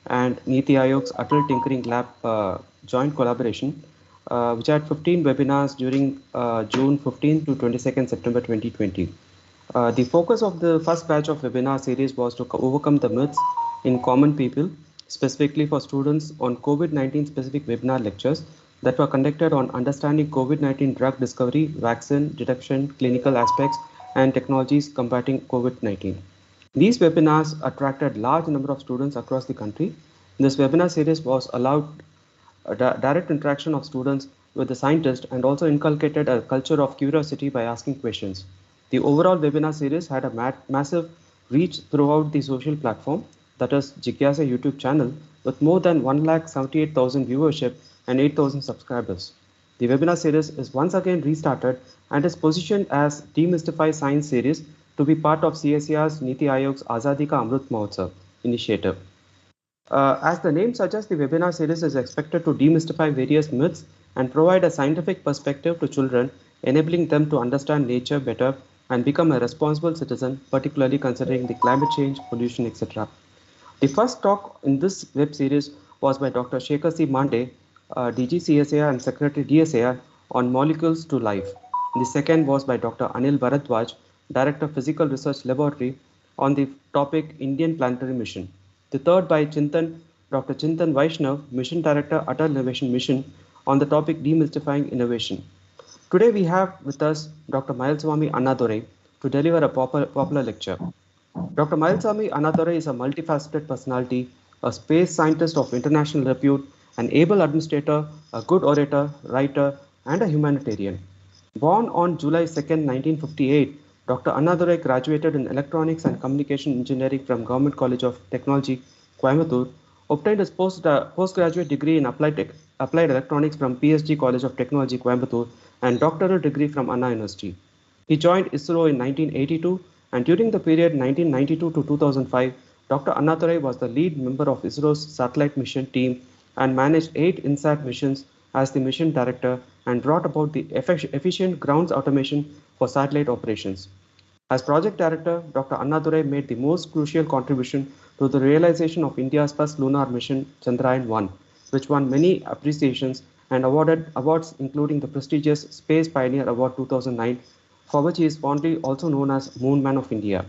and Niti Aayog's Atal Tinkering Lab joint collaboration, which had 15 webinars during June 15 to 22nd September 2020. The focus of the first batch of webinar series was to overcome the myths in common people, specifically for students on COVID-19 specific webinar lectures that were conducted on understanding COVID-19 drug discovery, vaccine detection, clinical aspects, and technologies combating COVID-19. These webinars attracted large number of students across the country. This webinar series was allowed direct interaction of students with the scientist and also inculcated a culture of curiosity by asking questions. The overall webinar series had a massive reach throughout the social platform, that is Jigyasa YouTube channel, with more than 178,000 viewership and 8,000 subscribers. The webinar series is once again restarted and is positioned as Demystify Science series to be part of CSIR's Niti Aayog's Azadi Ka Amrit Mahotsav initiative. As the name suggests, the webinar series is expected to demystify various myths and provide a scientific perspective to children, enabling them to understand nature better and become a responsible citizen, particularly considering the climate change, pollution, etc. The first talk in this web series was by Dr. Shekhar C. Mande, DG CSAR and Secretary DSAR, on molecules to life. The second was by Dr. Anil Bharadwaj, Director Physical Research Laboratory, on the topic Indian Planetary Mission. The third by Dr. Chintan Vaishnav, Mission Director, Atal Innovation Mission, on the topic Demystifying Innovation. Today we have with us Dr. Mayalswamy Annadurai to deliver a popular lecture. Dr. Mayalswamy Annadurai is a multifaceted personality, a space scientist of international repute, an able administrator, a good orator, writer, and a humanitarian. Born on July 2, 1958, Dr. Annadurai graduated in Electronics and Communication Engineering from Government College of Technology, Coimbatore, obtained his postgraduate degree in Applied Electronics from PSG College of Technology, Coimbatore, and doctoral degree from Anna University. He joined ISRO in 1982, and during the period 1992 to 2005, Dr. Annadurai was the lead member of ISRO's satellite mission team and managed 8 INSAT missions as the mission director and brought about the efficient ground automation for satellite operations. As project director, Dr. Annadurai made the most crucial contribution to the realization of India's first lunar mission, Chandrayaan-1, which won many appreciations and awarded awards including the prestigious Space Pioneer Award 2009, for which he is fondly also known as Moon Man of India.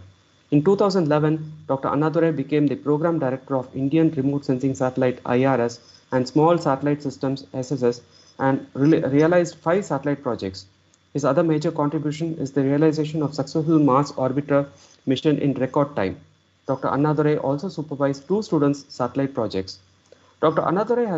In 2011, Dr. Annadurai became the program director of Indian Remote Sensing Satellite (IRS) and Small Satellite Systems (SSS) and realized 5 satellite projects. His other major contribution is the realization of successful Mars orbiter mission in record time. Dr. Annadurai also supervised 2 students' satellite projects. Dr. Annadurai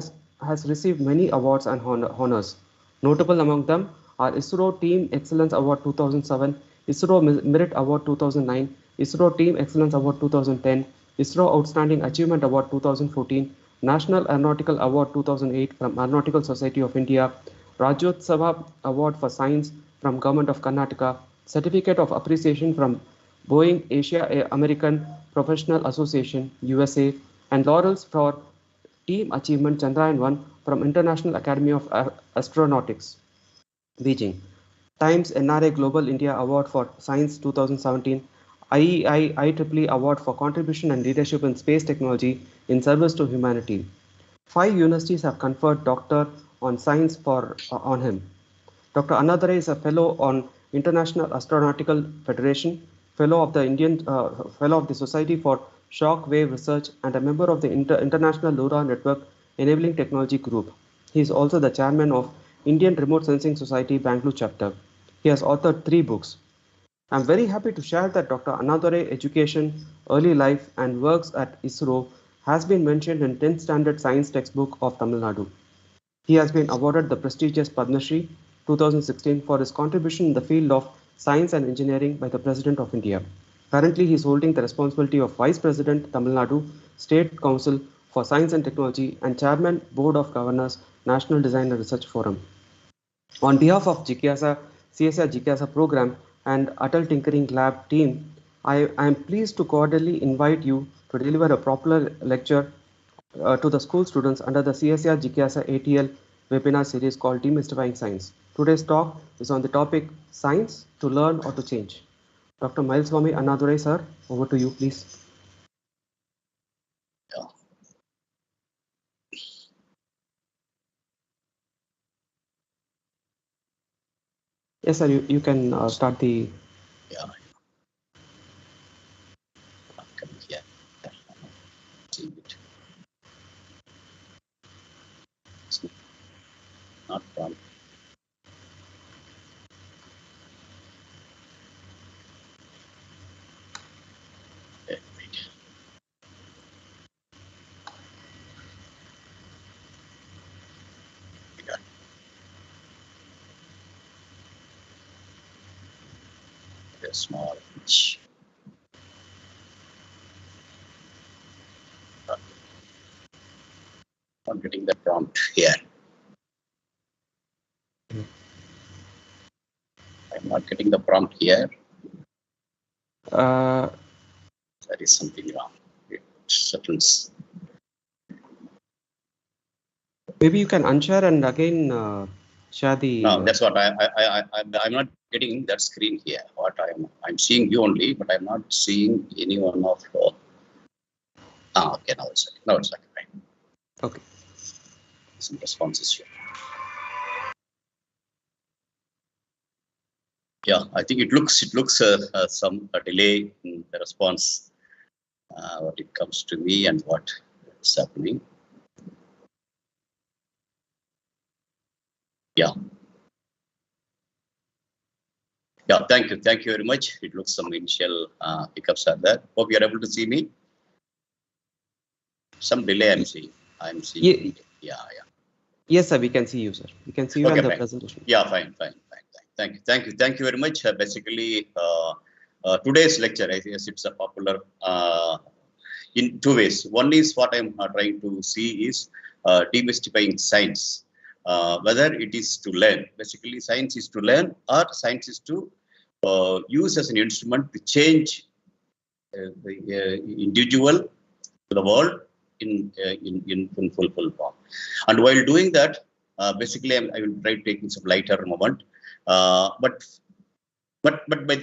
has received many awards and honors. Notable among them are ISRO Team Excellence Award 2007, ISRO Merit Award 2009, ISRO Team Excellence Award 2010, ISRO Outstanding Achievement Award 2014, National Aeronautical Award 2008 from Aeronautical Society of India, Rajyotsava Award for Science from Government of Karnataka, Certificate of Appreciation from Boeing Asia American Professional Association USA, and laurels for Team Achievement Chandrayaan-1 from International Academy of Astronautics, Beijing. Times NRA Global India Award for Science 2017, IEI IEEE Award for Contribution and Leadership in Space Technology in Service to Humanity. 5 universities have conferred Doctor on Science on him. Dr. Annadurai is a fellow on International Astronautical Federation, fellow of the Society for Shock Wave Research, and a member of the International Lunar Network Enabling Technology Group. He is also the chairman of Indian Remote Sensing Society Bangalore chapter. He has authored 3 books. I am very happy to share that Dr. Annadurai education, early life, and works at ISRO has been mentioned in 10th Standard Science textbook of Tamil Nadu. He has been awarded the prestigious Padma Shri 2016 for his contribution in the field of science and engineering by the President of India. Currently, he is holding the responsibility of Vice President, Tamil Nadu State Council for Science and Technology and Chairman, Board of Governors, National Design and Research Forum. On behalf of CSR Jigyasa program and Atal Tinkering Lab team, I am pleased to cordially invite you to deliver a popular lecture to the school students under the CSR Jigyasa ATL webinar series called Demystifying Science. Today's talk is on the topic Science to Learn or to Change. Dr. Mayalswamy Annadurai sir, over to you please. Yes, sir. You can start the. Yeah, come here. See it. It's not prompt. Wait. We got a small image. I'm getting the prompt here. I'm not getting the prompt here. Uh, There is something wrong. It settles. Maybe you can unshare and again share No, the. that's what I'm not getting that screen here. What I'm seeing you only, but I'm not seeing any one of. Okay, now it's okay. Right. Okay. Some responses here. Yeah, I think it looks some delay in the response when it comes to me and what is happening. Yeah. Yeah, thank you very much. It looks some initial hiccups are there. Hope you are able to see me. Some delay I'm seeing Ye- delay. Yeah. yes, sir. We can see you, sir. We can see you and Okay, the fine. presentation. Yeah, fine. Thank you very much. Basically, today's lecture, I guess it's a popular in two ways. One is what I'm trying to see is demystifying science. Whether it is to learn, basically science is to learn or science is to use as an instrument to change the individual to the world in full form. And while doing that, basically I will try taking some lighter moment. But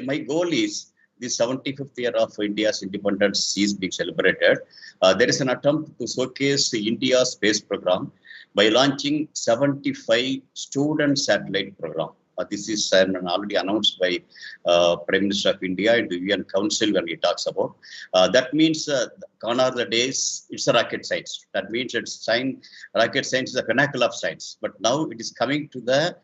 my goal is the 75th year of India's independence is being celebrated. There is an attempt to showcase the India space program by launching 75 student satellite program. This is already announced by Prime Minister of India and the UN Council when he talks about. That means gone are the days, it's a rocket science. That means rocket science is a pinnacle of science. But now it is coming to the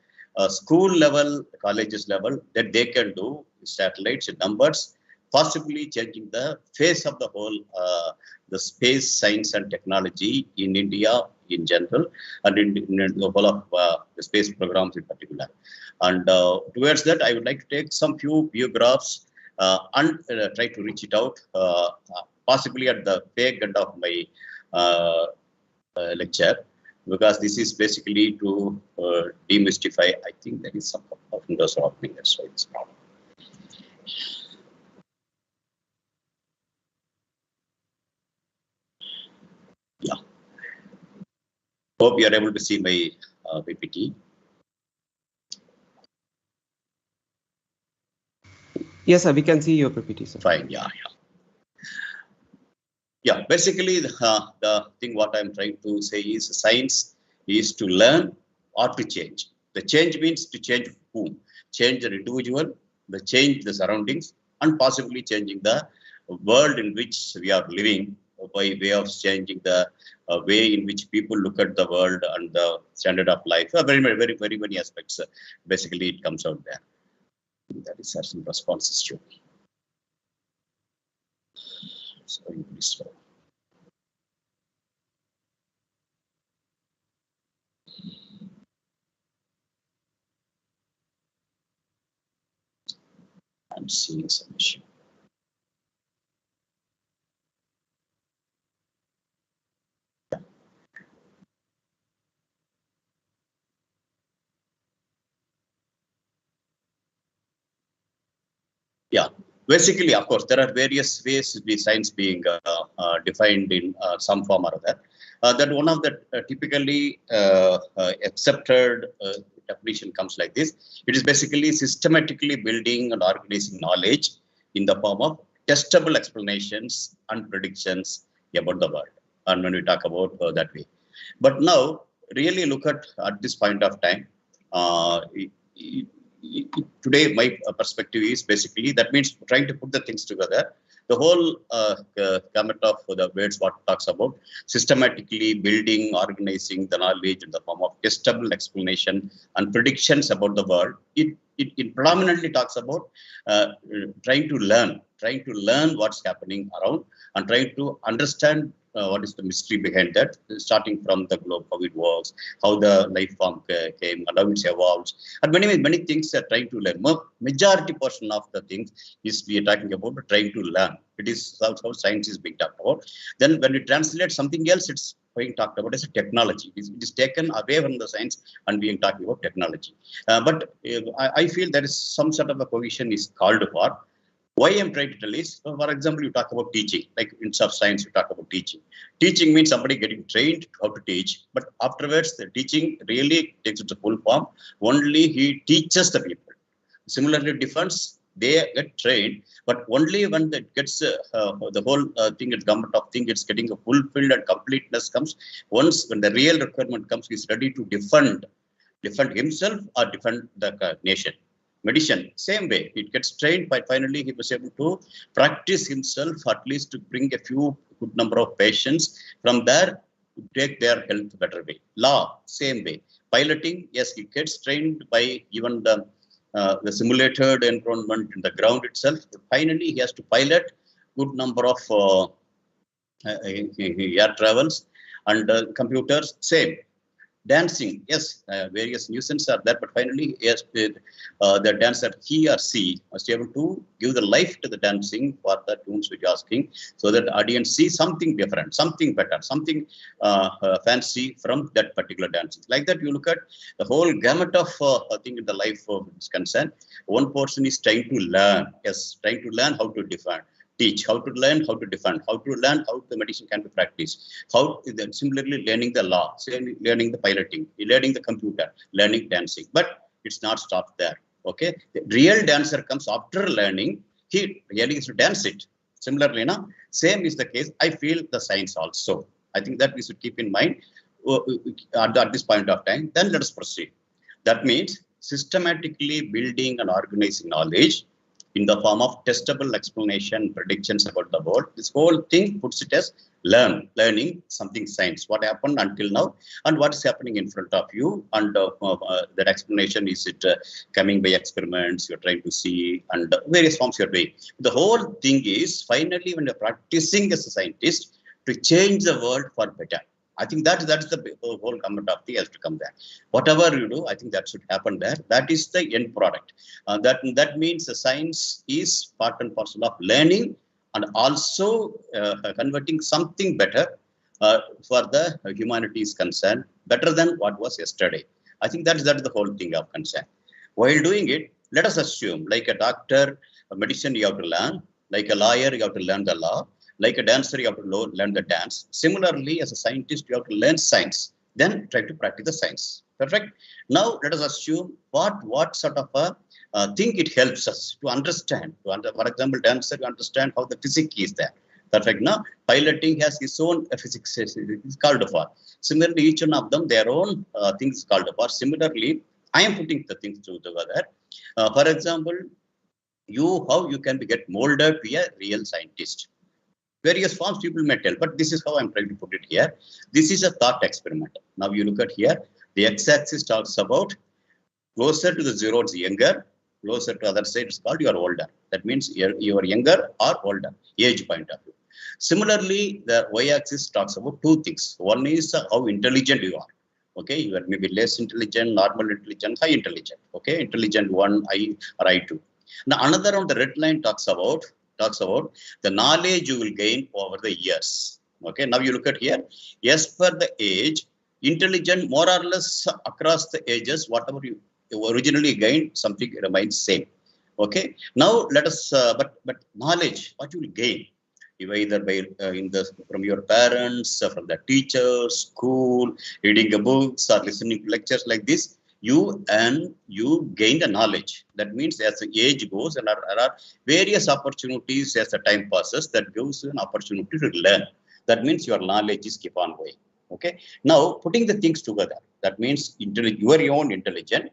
school level, colleges level, that they can do satellites and numbers, possibly changing the face of the whole the space science and technology in India in general, and in the whole of the space programs in particular. And towards that, I would like to take some few biographs and try to reach it out, possibly at the back end of my uh, lecture, because this is basically to demystify. I think there is some of windows are opening, that's why it's problem. Yeah. Hope you are able to see my PPT. Yes, sir. We can see your PPT, sir. Fine. Yeah. Basically, the thing what I'm trying to say is science is to learn or to change. The change means to change whom? Change the individual, the change the surroundings, and possibly changing the world in which we are living by way of changing the way in which people look at the world and the standard of life. Very many aspects. Basically, it comes out there. That is some responses to. So, slow. I'm seeing some issue. Yeah, basically, of course, there are various ways the science being defined in some form or other. That one of the typically accepted definition comes like this. It is basically systematically building and organizing knowledge in the form of testable explanations and predictions about the world. And when we talk about that way, but now really look at this point of time. Uh, today my perspective is basically that means trying to put the things together. The whole gamut of the words what talks about systematically building, organizing the knowledge in the form of testable explanation and predictions about the world. It predominantly talks about trying to learn what's happening around and trying to understand what is the mystery behind that, starting from the globe, how it works, how the life form came, and how it evolves, and many things are trying to learn. Majority portion of the things is we are talking about trying to learn. It is how science is being talked about. Then when we translate something else, it's being talked about as a technology. It is taken away from the science and being talking about technology. But I feel there is some sort of a cohesion is called for. Why I'm trying to tell is, for example, you talk about teaching, like in science, you talk about teaching. Teaching means somebody getting trained how to teach, but afterwards, the teaching really takes its full form. Only he teaches the people. Similarly, defense, they get trained, but only when it gets the whole thing, its government of thing, it's getting a fulfilled and completeness comes. Once when the real requirement comes, he's ready to defend himself or defend the nation. Medicine, same way, it gets trained, but finally he was able to practice himself, at least to bring a few good number of patients. From there, to take their health better way. Law, same way. Piloting, yes, he gets trained by even the simulated environment in the ground itself. Finally, he has to pilot good number of air travels and computers, same. Dancing, yes, various nuisances are there, but finally, yes, the dancer, he or she must be able to give the life to the dancing for the tunes which you're asking, so that the audience sees something different, something better, something fancy from that particular dancing. Like that, you look at the whole gamut of thing in the life of is concerned. One person is trying to learn, yes, trying to learn how to define. Teach, how to learn, how to defend, how to learn how the medicine can be practiced, how similarly learning the law, learning the piloting, learning the computer, learning dancing. But it's not stopped there. Okay, the real dancer comes after learning. He really is to dance it. Similarly, now same is the case. I feel the science also. I think that we should keep in mind at this point of time. Then let us proceed. That means systematically building and organizing knowledge in the form of testable explanation, predictions about the world. This whole thing puts it as learning something science, what happened until now and what is happening in front of you. And that explanation, is it coming by experiments you're trying to see and various forms you're doing. The whole thing is finally when you're practicing as a scientist to change the world for better. I think that's the whole comment of the has to come there. Whatever you do, I think that should happen there. That is the end product. That means the science is part and parcel of learning and also converting something better for the humanity is concerned, better than what was yesterday. I think that's the whole thing of concern. While doing it, let us assume, like a doctor, a medicine you have to learn, like a lawyer you have to learn the law. Like a dancer, you have to learn the dance. Similarly, as a scientist, you have to learn science, then try to practice the science. Perfect. Now, let us assume what sort of a thing it helps us to understand. For example, dancer, you understand how the physics is there. Perfect. Now, piloting has its own physics is called for. Similarly, each one of them, their own things called for. Similarly, I am putting the things together. For example, how you can get molded to a real scientist. Various forms people may tell, but this is how I'm trying to put it here. This is a thought experiment. Now you look at here, the x-axis talks about closer to the zero, it's younger, closer to other side, it's called you are older. That means you are younger or older, age point of view. Similarly, the y-axis talks about two things. One is how intelligent you are. Okay, you are maybe less intelligent, normal intelligent, high intelligent. Okay, intelligent one, I or I2. Now another on the red line talks about the knowledge you will gain over the years. Okay, now you look at here. As per the age, intelligent more or less across the ages, whatever you originally gained, something remains same. Okay, now let us, but knowledge, what you will gain, you either by from your parents, from the teachers, school, reading the books or listening to lectures like this. You gain the knowledge. That means as the age goes, and there are various opportunities as the time passes that gives you an opportunity to learn. That means your knowledge is keep on going. Okay. Now putting the things together. That means you are your own intelligent.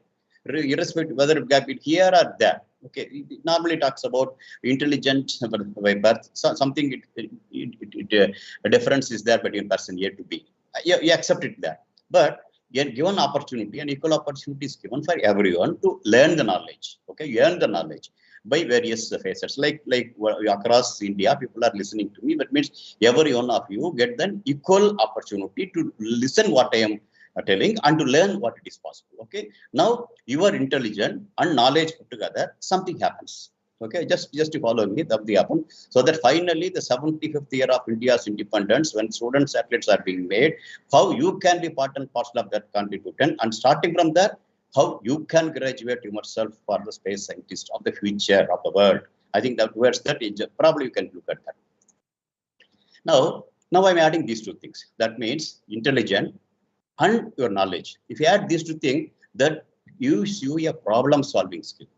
irrespective whether it got here or there. Okay, it normally talks about intelligent by birth. So something a difference is there between person A to B. You accept it there, but a given opportunity and equal opportunity is given for everyone to learn the knowledge. Okay, you earn the knowledge by various facets. Like across India, people are listening to me. That means every one of you get an equal opportunity to listen what I am telling and to learn what it is possible. Okay, now you are intelligent and knowledge put together, something happens. Okay, just to follow me, that will happen. So that finally the 75th year of India's independence, when students athletes are being made, how you can be part and parcel of that contribution, and starting from there, how you can graduate yourself for the space scientist of the future of the world. I think that towards that probably you can look at that. Now I'm adding these two things. That means intelligent and your knowledge. If you add these two things, that gives you a problem solving skill.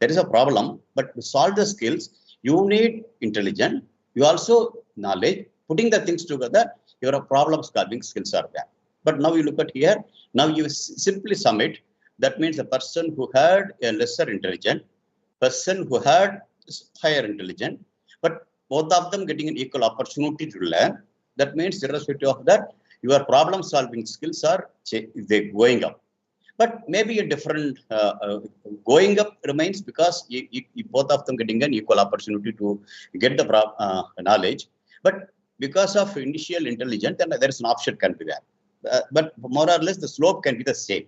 There is a problem, but to solve the skills, you need intelligence. You also knowledge. Putting the things together, your problem solving skills are there. But now you look at here. Now you simply sum it. That means the person who had a lesser intelligence, person who had higher intelligence, but both of them getting an equal opportunity to learn. That means irrespective of that, your problem solving skills are they going up. But maybe a different going up remains because you both of them getting an equal opportunity to get the knowledge. But because of initial intelligence, then there is an option can be there. But more or less the slope can be the same,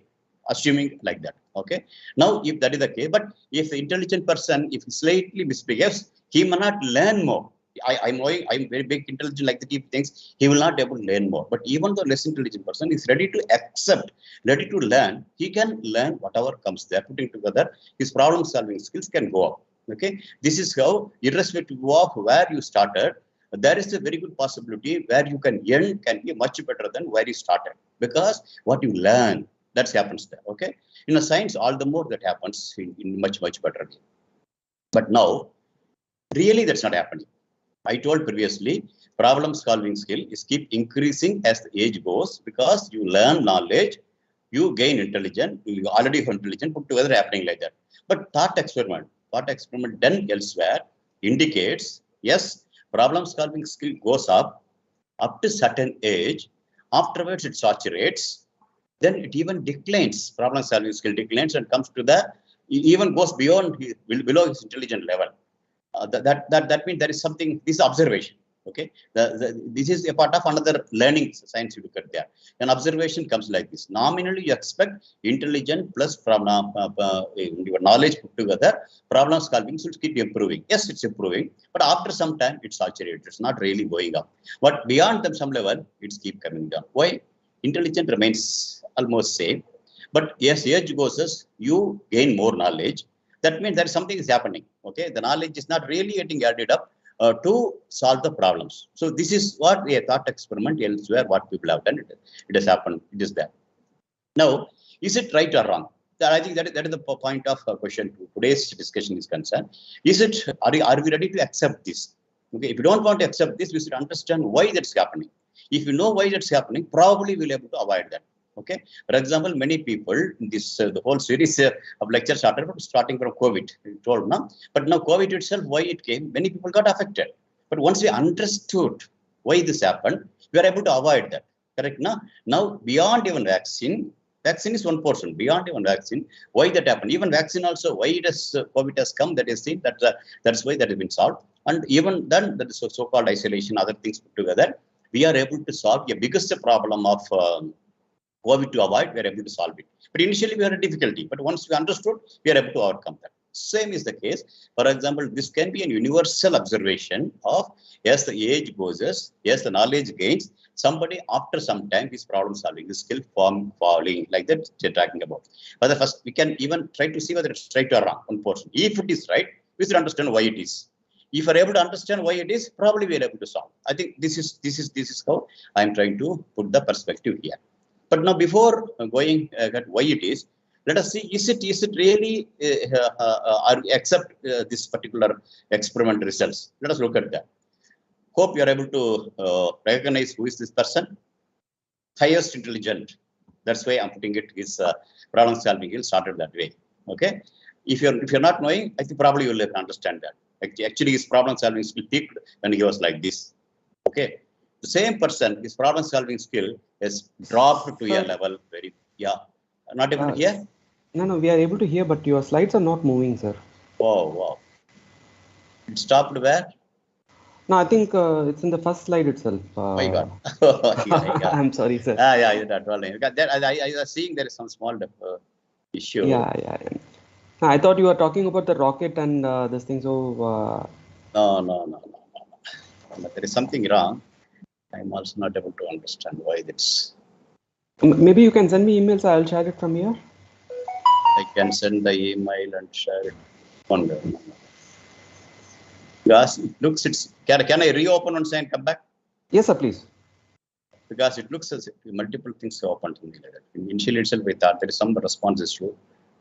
assuming like that. Okay. Now, if that is the case, but if the intelligent person, if he slightly misbehaves, he may not learn more. I'm very big intelligent like the deep things, he will not able to learn more. But even though less intelligent person is ready to accept, ready to learn, he can learn whatever comes there. Putting together, his problem solving skills can go up. Okay, this is how, irrespective of where you started, there is a very good possibility where you can earn can be much better than where you started, because what you learn, that happens there. Okay, in a science, all the more that happens in much better way. But now, really, that's not happening. I told previously, problem solving skill is keep increasing as the age goes, because you learn knowledge, you gain intelligence, you already have intelligence, put together happening like that. But thought experiment done elsewhere indicates, yes, problem solving skill goes up to certain age. Afterwards, it saturates. Then it even declines, problem solving skill declines and comes to the, even goes beyond, below his intelligent level. That means there is something, this observation. Okay, this is a part of another learning science. You look at there, an observation comes like this. Nominally, you expect intelligence plus from your knowledge put together, problem solving should keep improving. Yes, it's improving, but after some time, it's saturated. It's not really going up. But beyond them, some level, it's keep coming down. Why? Intelligence remains almost same, but as age goes, you gain more knowledge. That means there is something is happening. Okay, the knowledge is not really getting added up to solve the problems. So this is what a thought experiment elsewhere, what people have done. It has happened. It is there. Now, is it right or wrong? I think that is the point of question today's discussion is concerned. Is it? Are we ready to accept this? Okay, if you don't want to accept this, we should understand why that's happening. If you know why that's happening, probably we'll be able to avoid that. Okay. For example, many people in this the whole series of lectures starting from COVID, told now. But now COVID itself, why it came, many people got affected. But once we understood why this happened, we are able to avoid that. Correct? Now beyond even vaccine is one portion. Beyond even vaccine, why that happened? Even vaccine also, why it has COVID has come, that is seen, that's why that has been solved. And even then, that is so-called isolation, other things put together, we are able to solve the biggest problem of COVID to avoid, we are able to solve it. But initially we had a difficulty, but once we understood, we are able to overcome that. Same is the case. For example, this can be a universal observation of, yes, the age goes, yes, the knowledge gains, somebody after some time, this problem solving, the skill falling, like that they're talking about. But the first, we can even try to see whether it's right or wrong, one portion. If it is right, we should understand why it is. If we are able to understand why it is, probably we are able to solve. I think this is how I'm trying to put the perspective here. But now, before going at why it is, let us see, is it really accept this particular experiment results? Let us look at that. Hope you are able to recognize who is this person. Highest intelligent. That's why I'm putting it is problem solving skill started that way. Okay, if you're not knowing, I think probably you'll understand that. Actually, his problem solving skill peaked when he was like this. Okay, the same person, his problem solving skill has dropped to a Sir, level very not able to hear. no, we are able to hear, but your slides are not moving, sir. Oh wow, it stopped where? No, I think it's in the first slide itself. My God. Yeah. I'm sorry, sir. Yeah, that one. I was seeing there is some small issue. Yeah. No, I thought you were talking about the rocket and this thing. So, No. There is something wrong. I'm also not able to understand why this. maybe you can send me emails. I'll share it from here. I can send the email and share it. No. Yes, it looks it's. Can I reopen and say and come back? Yes, sir, please. Because it looks as if multiple things are open to me like that. Initially itself, I thought there is some response issue.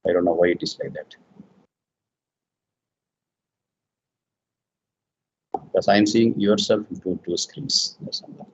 I don't know why it is like that. Because I'm seeing yourself into two screens. That's something.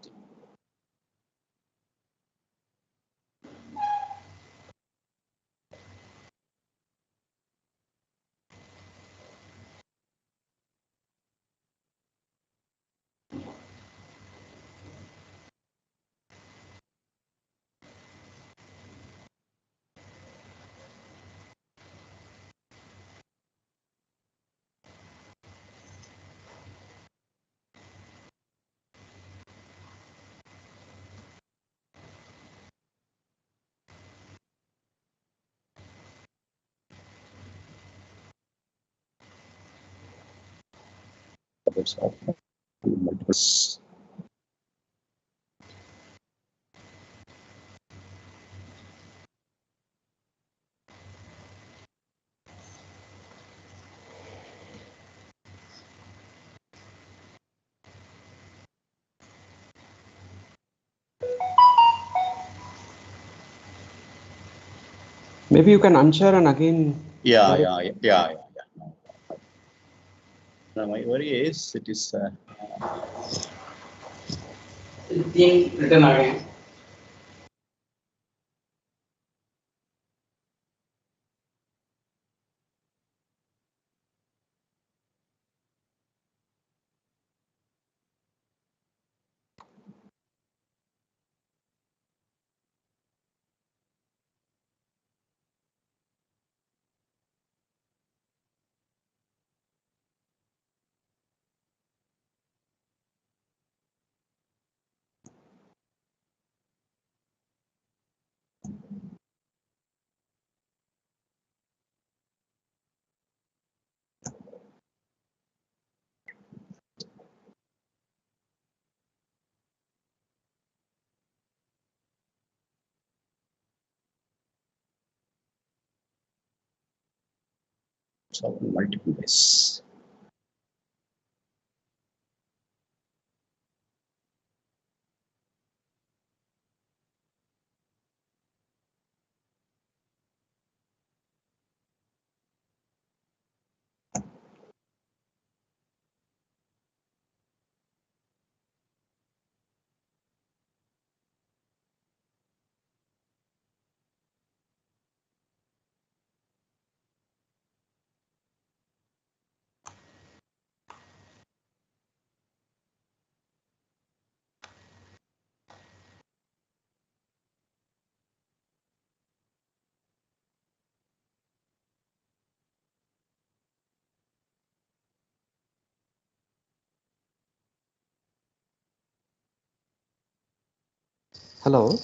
That's all. Multiple. Maybe you can unshare and again. Yeah. Now my worry is it is. Thing written again. Solve in multiple ways. Hello.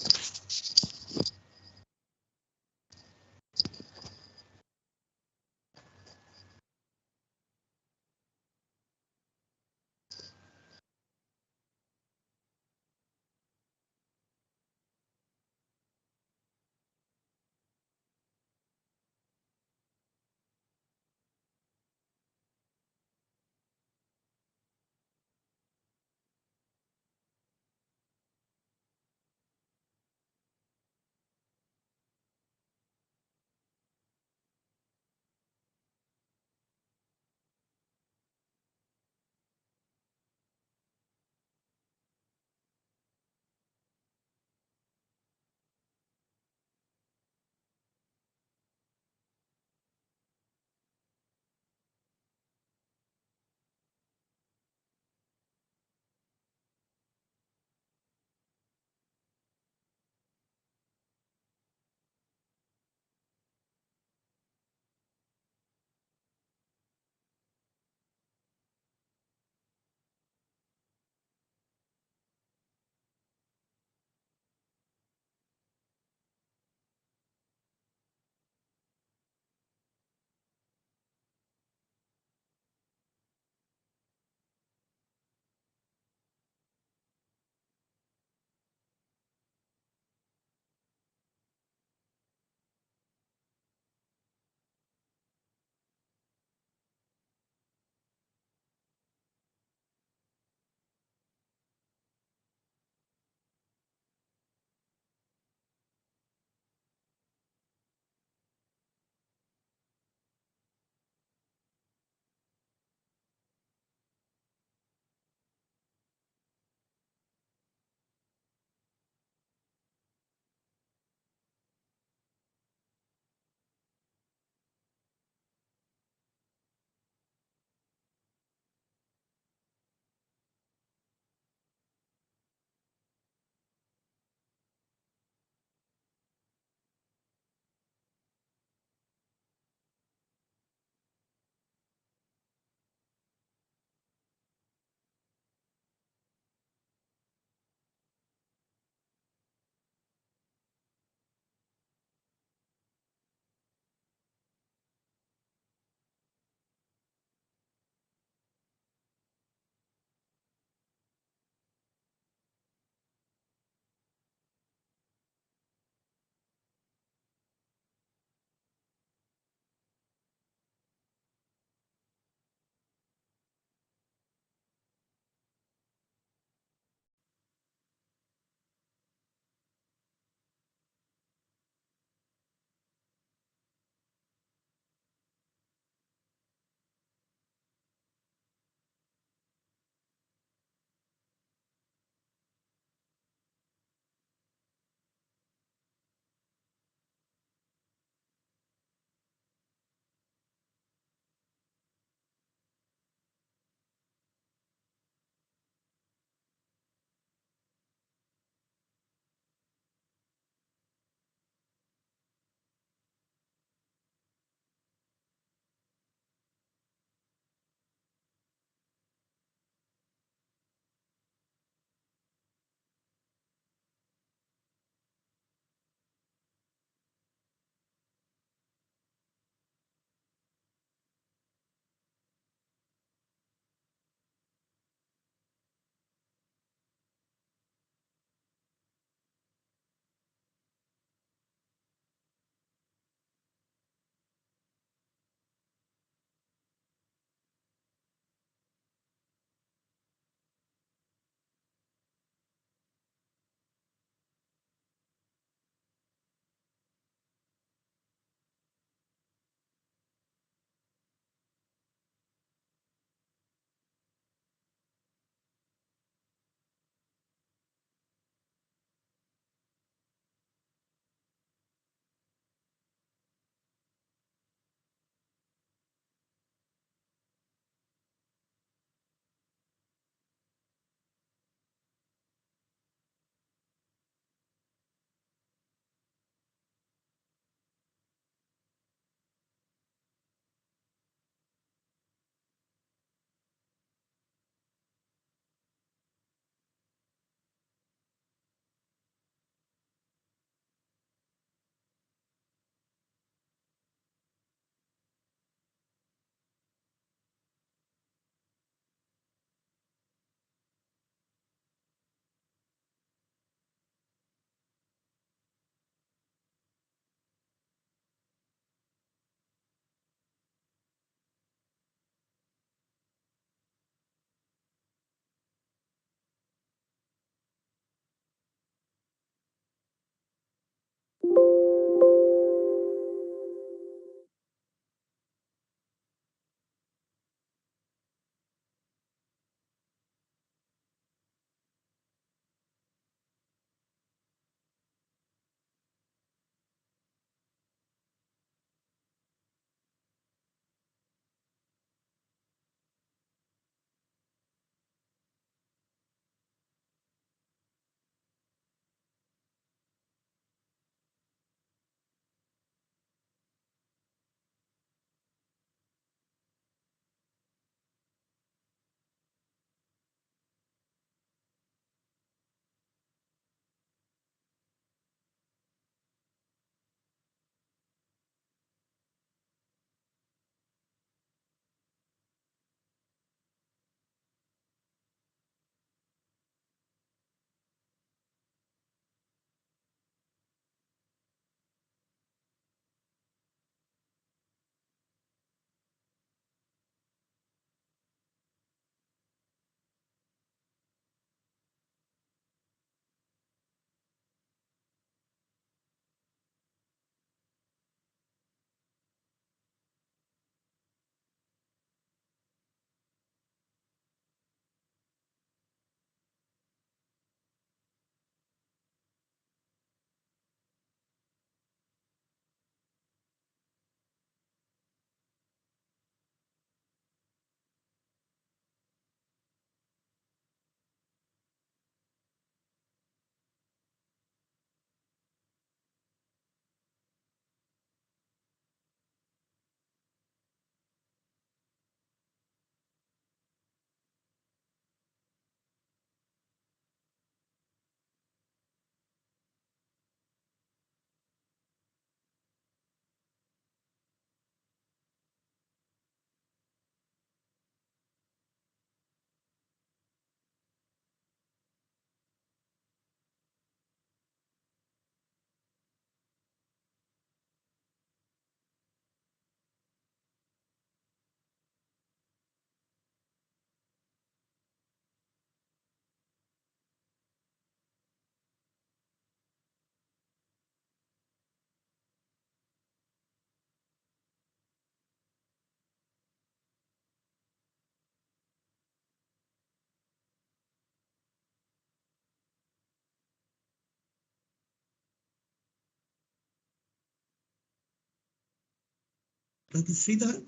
Dr. Sridhar?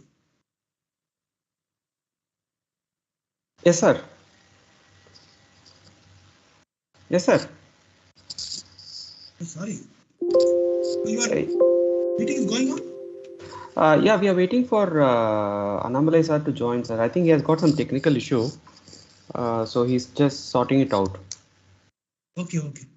Yes, sir. Yes, sir. Oh, sorry. Your meeting is going on? Yeah, we are waiting for Annamalai sir to join, sir. I think he has got some technical issue, so he's just sorting it out. Okay, okay.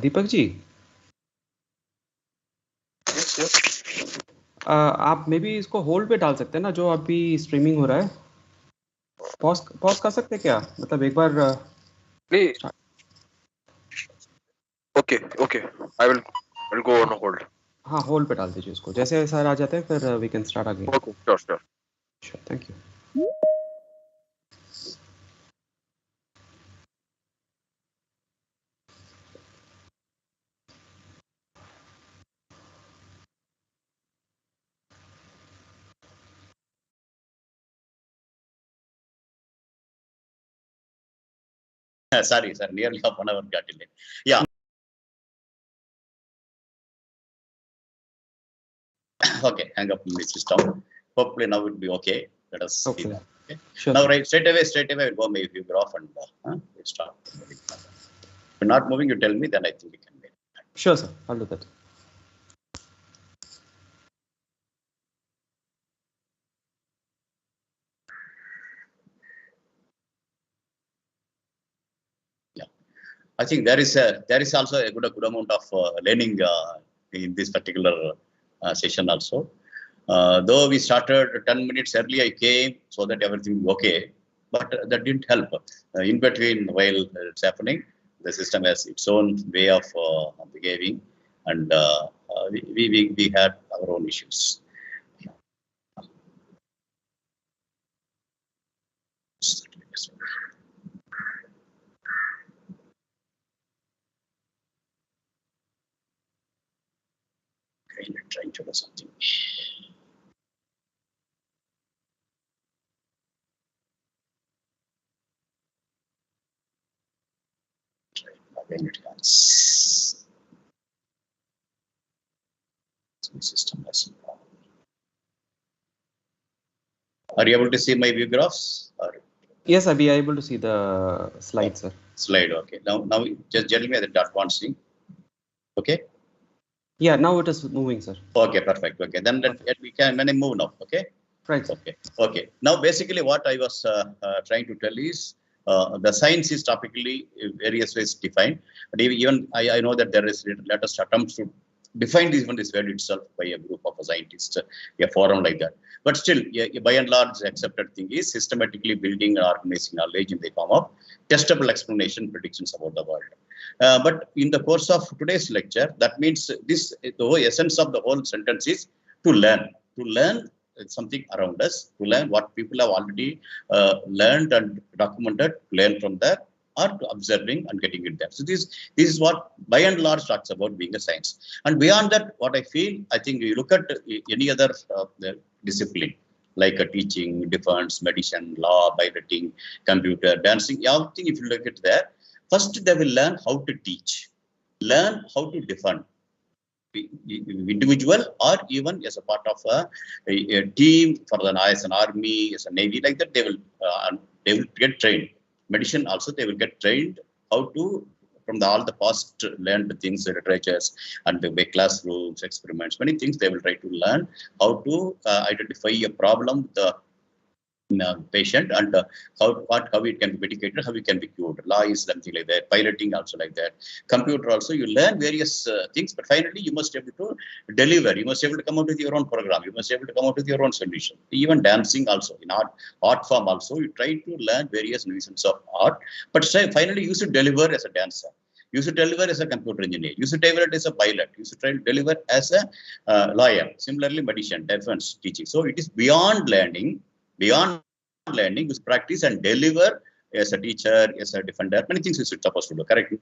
Deepak ji, आप may be इसको hold पे डाल सकते हैं ना, जो अभी streaming हो रहा है। पॉज कर सकते हैं क्या, मतलब एक बार नहीं, okay I will go on hold. हाँ, होल्ड पे डाल दीजिए उसको, जैसे सर आ जाते हैं फिर we can start again. Okay, sure. Thank you. Sorry, sir, nearly half an hour got delayed. Yeah. Okay, hang up in the system. Hopefully now it will be okay. Let us see that. Okay. Sure. Now, right, straight away, we'll go maybe if you're off and we'll start. If you're not moving, you tell me, then I think we can make it. Sure, sir. I'll do that. Yeah, I think there is also a good amount of learning in this particular session also. Though we started 10 minutes early, I came so that everything was okay, but that didn't help. In between, while it's happening, the system has its own way of behaving, and we had our own issues. Okay, let's try to do something. Again, it comes. System has some problem. Are you able to see my view graphs? Or? Yes, I'll be able to see the slide, sir. Slide, okay. Now just tell me that advancing. Okay. Yeah, now it is moving, sir. Okay, perfect. Okay, then we can move now. Okay. Right. Sir. Okay. Now, basically, what I was trying to tell is the science is topically various ways defined. But even I know that there is latest attempts to define this word itself by a group of scientists, a forum like that. But still, by and large, accepted thing is systematically building and organizing knowledge in the form of testable explanation predictions about the world. But in the course of today's lecture, that means the whole essence of the whole sentence is to learn something around us, to learn what people have already learned and documented, learn from that, or to observing and getting it there. So this is what by and large talks about being a science. And beyond that, what I think you look at any other discipline like teaching, defense, medicine, law, piloting, computer, dancing, everything. If you look at there, first they will learn how to teach, learn how to defend. Individual or even as a part of a team for as an army, as a navy, like that, they will get trained. Medicine also, they will get trained how to from all the past learned things, literatures, and the classrooms, experiments, many things they will try to learn how to identify a problem with the patient and how it can be mitigated, how it can be cured. Law is something like that. Piloting also like that. Computer also, you learn various things, but finally you must be able to deliver. You must be able to come out with your own program. You must be able to come out with your own solution. Even dancing also, in art form also, you try to learn various nuances of art, but finally you should deliver as a dancer. You should deliver as a computer engineer. You should deliver as a pilot. You should try to deliver as a lawyer. Similarly, medicine, defense, teaching. So it is beyond learning, is practice and deliver as a teacher, as a defender. Many things you should supposed to do, correct?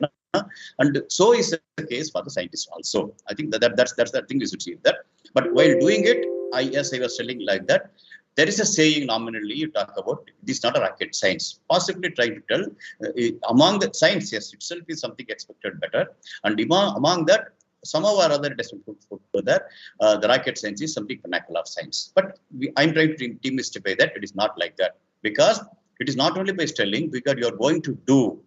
And so is the case for the scientists also. I think that's the thing you should see that. But while doing it, I was telling like that. There is a saying nominally you talk about, this is not a rocket science. Possibly trying to tell among the science, yes, itself is something expected better. And among that, somehow or other, it has been put that the rocket science is something vernacular of science. But I'm trying to demystify that. It is not like that. Because it is not only by telling, because you are going to do.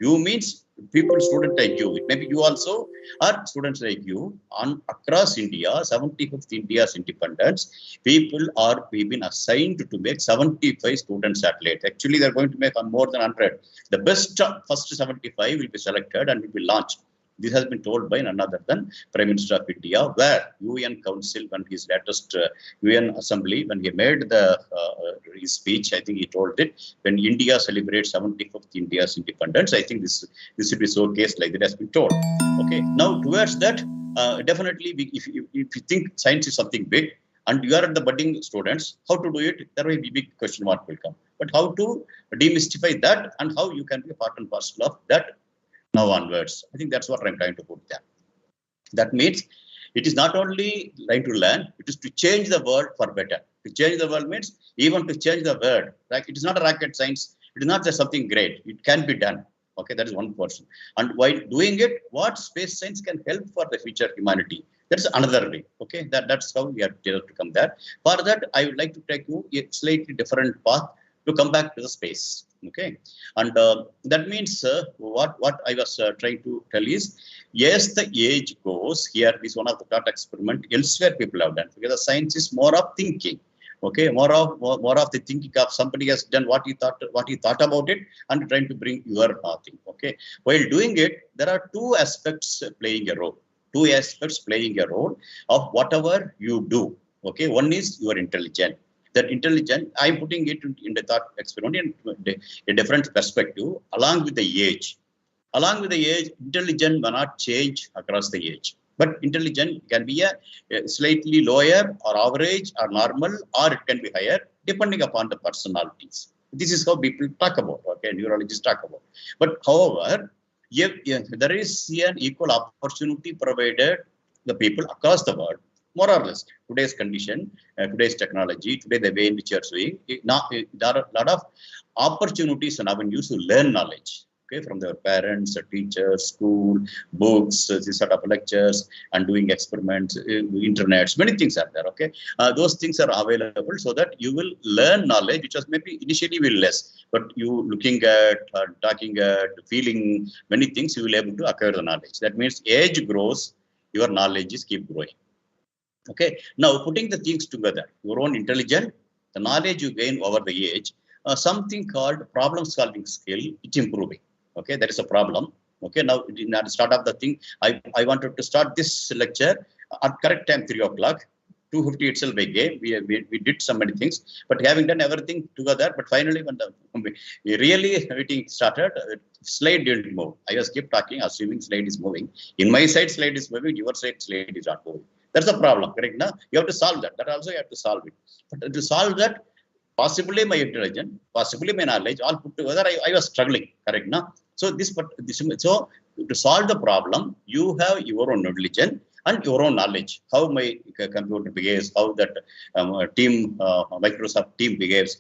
You means people, student like you. It maybe you also are students like you. On across India, 75th India's independence, we've been assigned to make 75 student satellites. Actually, they're going to make on more than 100. The best first 75 will be selected and will be launched. This has been told by none other than Prime Minister of India, where UN Council, when his latest UN Assembly, when he made his speech, I think he told it, when India celebrates 75th India's independence, I think this should be showcased like that has been told. Okay, now towards that, definitely, if you think science is something big, and you are at the budding students, how to do it, there will be big question mark will come. But how to demystify that and how you can be a part and parcel of that now onwards. I think that's what I'm trying to put there. That means it is not only trying to learn, it is to change the world for better. To change the world means even to change the world. Like it is not a rocket science. It is not just something great. It can be done. Okay, that is one portion. And while doing it, what space science can help for the future humanity? That's another way. Okay, that's how we have to come there. For that, I would like to take you a slightly different path to come back to the space. Okay, and that means what I was trying to tell is, yes, the age goes here is one of the thought experiment elsewhere people have done, because the science is more of thinking. Okay, more of the thinking of somebody has done what he thought about it and trying to bring your thing. Okay, while doing it, there are two aspects playing a role. Two aspects playing a role of whatever you do. Okay, one is your intelligence. That intelligence, I'm putting it in the thought experiment in a different perspective, along with the age. Along with the age, intelligence may not change across the age. But intelligence can be a slightly lower or average or normal, or it can be higher, depending upon the personalities. This is how people talk about, okay, neurologists talk about. But however, there is an equal opportunity provided the people across the world, more or less. Today's condition, today's technology, today the way in which you are doing, there are a lot of opportunities and avenues to learn knowledge. Okay, from their parents, teachers, school, books, this sort of lectures, and doing experiments, internets, many things are there. Okay, those things are available so that you will learn knowledge, which was maybe initially will less, but you looking at, talking at, feeling many things, you will able to acquire the knowledge. That means age grows, your knowledge is keep growing. Okay, now putting the things together, your own intelligence, the knowledge you gain over the age, something called problem solving skill, it's improving. Okay, there is a problem. Okay, now at the start of the thing, I wanted to start this lecture at correct time, 3 o'clock. 2:50 itself I gave. We did so many things, but having done everything together, but finally when the really meeting started, slide didn't move. I was keep talking, assuming slide is moving. In my side, slide is moving. Your side, slide is not moving. That's the problem, correct? Now you have to solve that. That also you have to solve it. But to solve that, possibly my intelligence, possibly my knowledge, all put together, I was struggling, correct? Now, so so to solve the problem, you have your own intelligence and your own knowledge. How my computer behaves, how that Microsoft team behaves,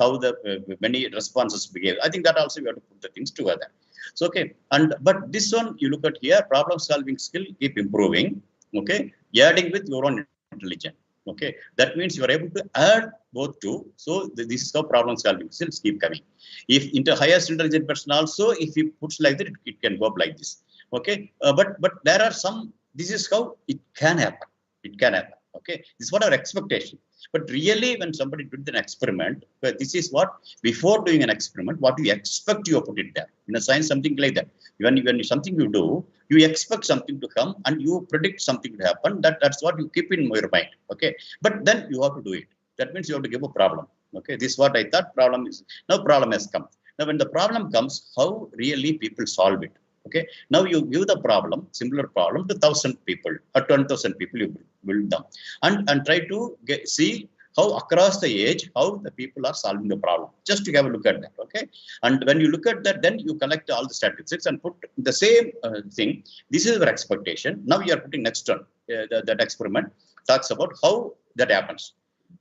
how the many responses behave. I think that also you have to put the things together. So okay, but this one you look at here, problem solving skill keep improving. Okay, adding with your own intelligence. Okay, that means you are able to add both two. So this is how problem solving skills keep coming. If into highest intelligent person also, if he puts like that, it can go up like this. Okay, but there are some. This is how it can happen. It can happen. Okay, this is what our expectation. But really, when somebody did an experiment, well, this is what before doing an experiment, what you expect you put it there. In a science, something like that. When something you do, you expect something to come and you predict something to happen. That's what you keep in your mind. Okay, but then you have to do it. That means you have to give a problem. Okay, this is what I thought problem is. Now problem has come. Now when the problem comes, how really people solve it? Okay, now you give the problem, similar problem to 1,000 people or 10,000 people, you build them and try to see how across the age, how the people are solving the problem. Just to have a look at that. Okay, and when you look at that, then you collect all the statistics and put the same thing. This is your expectation. Now you are putting next one. That experiment talks about how that happens.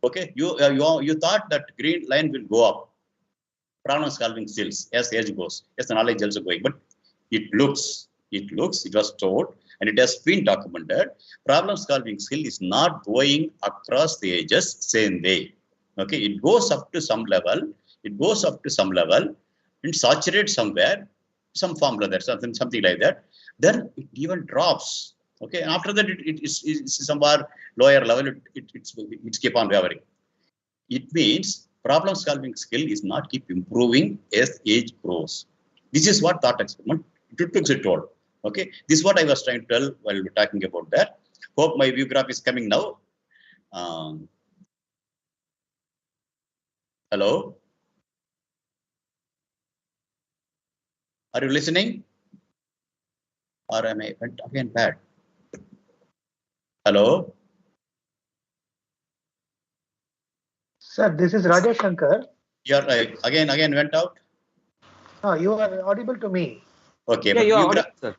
Okay, you thought that green line will go up, problem solving skills as age goes, as the knowledge also going, but it was told, and it has been documented. Problem solving skill is not going across the ages same way. Okay, it goes up to some level. It saturates somewhere, some formula that something like that. Then it even drops. Okay, and after that it's somewhere lower level. It's keep on varying. It means problem solving skill is not keep improving as age grows. This is what thought experiment took it told. Okay, this is what I was trying to tell while we're talking about that. Hope my view graph is coming now. Hello, are you listening? Or am I again bad? Hello. Sir, this is Rajesh Shankar. You're again went out. No, you are audible to me. Okay, Yeah, but you are audible, sir.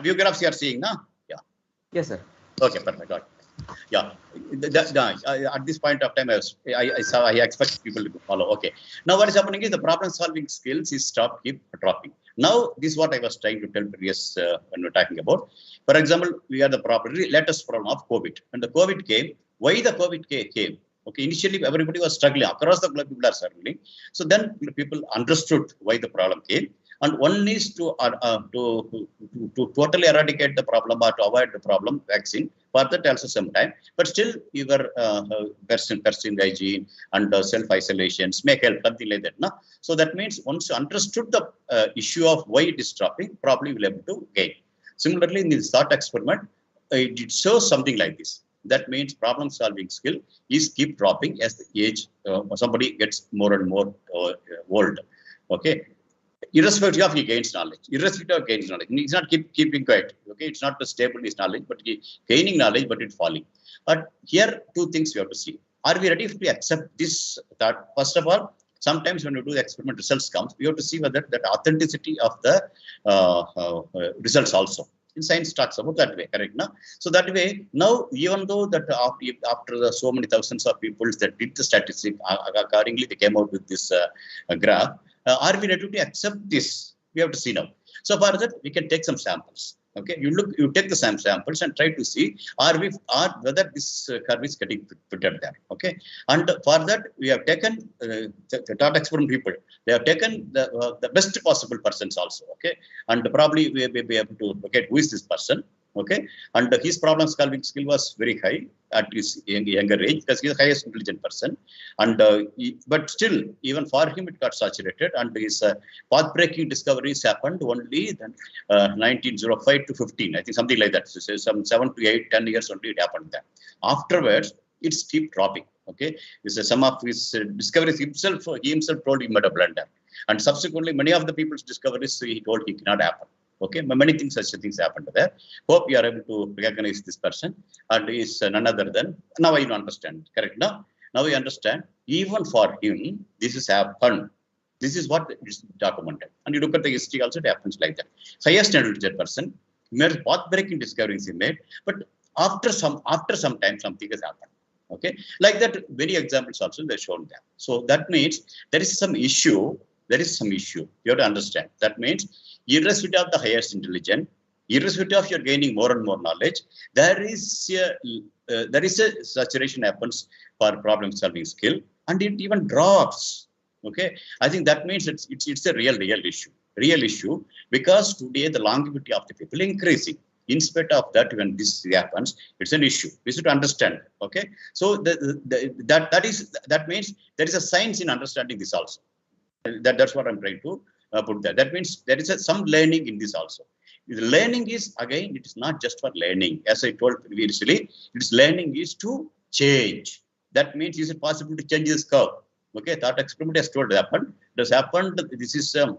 view graphs you are seeing, now. Yeah. Yes, sir. Okay, perfect. Got it. Yeah, at this point of time, I expect people to follow. Okay, now what is happening is the problem solving skills is keep dropping. Now, this is what I was trying to tell previous when we're talking about. For example, we are the latest problem of COVID. When the COVID came, why the COVID came? Okay, initially everybody was struggling across the globe. People are struggling. So then people understood why the problem came. And one is to totally eradicate the problem or to avoid the problem, vaccine. For that also some time, but still your person hygiene and self-isolations may help, something like that. No? So that means once you understood the issue of why it is dropping, probably will able to gain. Similarly, in this thought experiment, it shows something like this. That means problem solving skill is keep dropping as the age somebody gets more and more old. Okay. Irrespective of he gains knowledge, it's not keeping quiet. Okay, it's not the stable his knowledge, but gaining knowledge, but it falling. But here, two things we have to see: are we ready to accept this? That first of all, sometimes when you do the experiment, results comes, we have to see whether that authenticity of the results also. In science talks about that way, correct? No? So that way, now even though that after so many thousands of people that did the statistic, accordingly they came out with this graph. Are we ready to accept this? We have to see now. So for that, we can take some samples. Okay, you take the samples and try to see whether this curve is getting fitted there. Okay, and for that we have taken the thought experiment people. They have taken the best possible persons also. Okay, and probably we will be able to look at who is this person. Okay, and his problem solving skill was very high at his younger age because he is the highest intelligent person, and but still even for him it got saturated, and his path breaking discoveries happened only then 1905 to 15, I think something like that. So some 7 to 8, 10 years only it happened there. Afterwards it's keep dropping. Okay, some of his discoveries he himself told he made a blunder, and subsequently many of the people's discoveries he told he cannot happen. Okay, many things, such things happened there. Hope you are able to recognize this person, and is none other than, now I understand, correct? Now we understand, even for him, this has happened. This is what is documented. And you look at the history also, it happens like that. Highest intelligent person, made path-breaking discoveries he made, but after some time, something has happened. Okay, like that, many examples also they're shown there. So that means there is some issue. You have to understand. That means, irrespective of the highest intelligence, irrespective of your gaining more and more knowledge, there is a saturation happens for problem solving skill, and it even drops. Okay, I think that means it's a real issue, because today the longevity of the people increasing. In spite of that, when this happens, it's an issue. We should understand. Okay, so that means there is a science in understanding this also. That's what I'm trying to put there. That means there is some learning in this also. The learning is, again, it is not just for learning. As I told previously, its learning is to change. That means, is it possible to change this curve? Okay, thought experiment has told happened. It has happened. This is a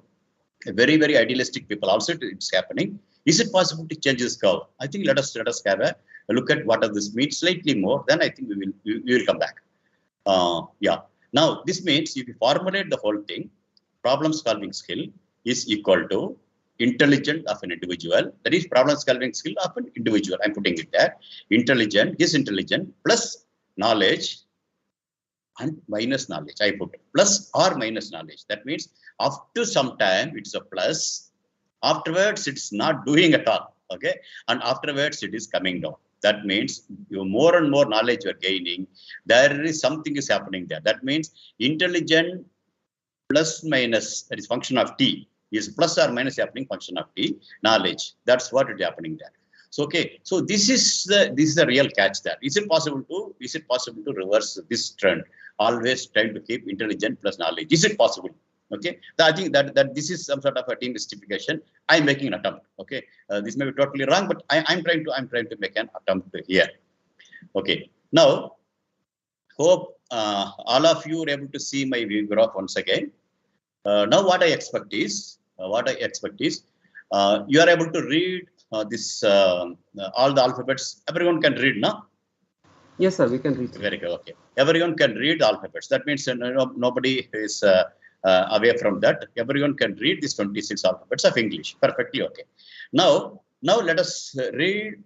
very, very idealistic people also. It's happening. Is it possible to change this curve? I think let us have a look at what does this mean slightly more. Then I think we will come back. Yeah. Now, this means if you formulate the whole thing, problem solving skill is equal to intelligence of an individual. That is problem solving skill of an individual. I'm putting it there. Intelligent, his intelligence plus knowledge and minus knowledge. I put plus or minus knowledge. That means up to some time it's a plus. Afterwards, it's not doing at all. Okay, and afterwards it is coming down. That means you more and more knowledge you are gaining. There is something is happening there. That means intelligent plus minus, that is function of t, is plus or minus happening function of t, knowledge. That's what is happening there. So okay, so this is the real catch there. Is it possible to reverse this trend? Always trying to keep intelligent plus knowledge. Is it possible? Okay, I think that this is some sort of a demystification. I'm making an attempt. Okay, this may be totally wrong, but I'm trying to make an attempt here. Okay, now hope all of you are able to see my view graph once again. Now what I expect is you are able to read this all the alphabets. Everyone can read, no? Yes, sir. We can read. Very good. Okay, everyone can read alphabets. That means nobody is away from that. Everyone can read these 26 alphabets of English perfectly. Okay. Now let us read.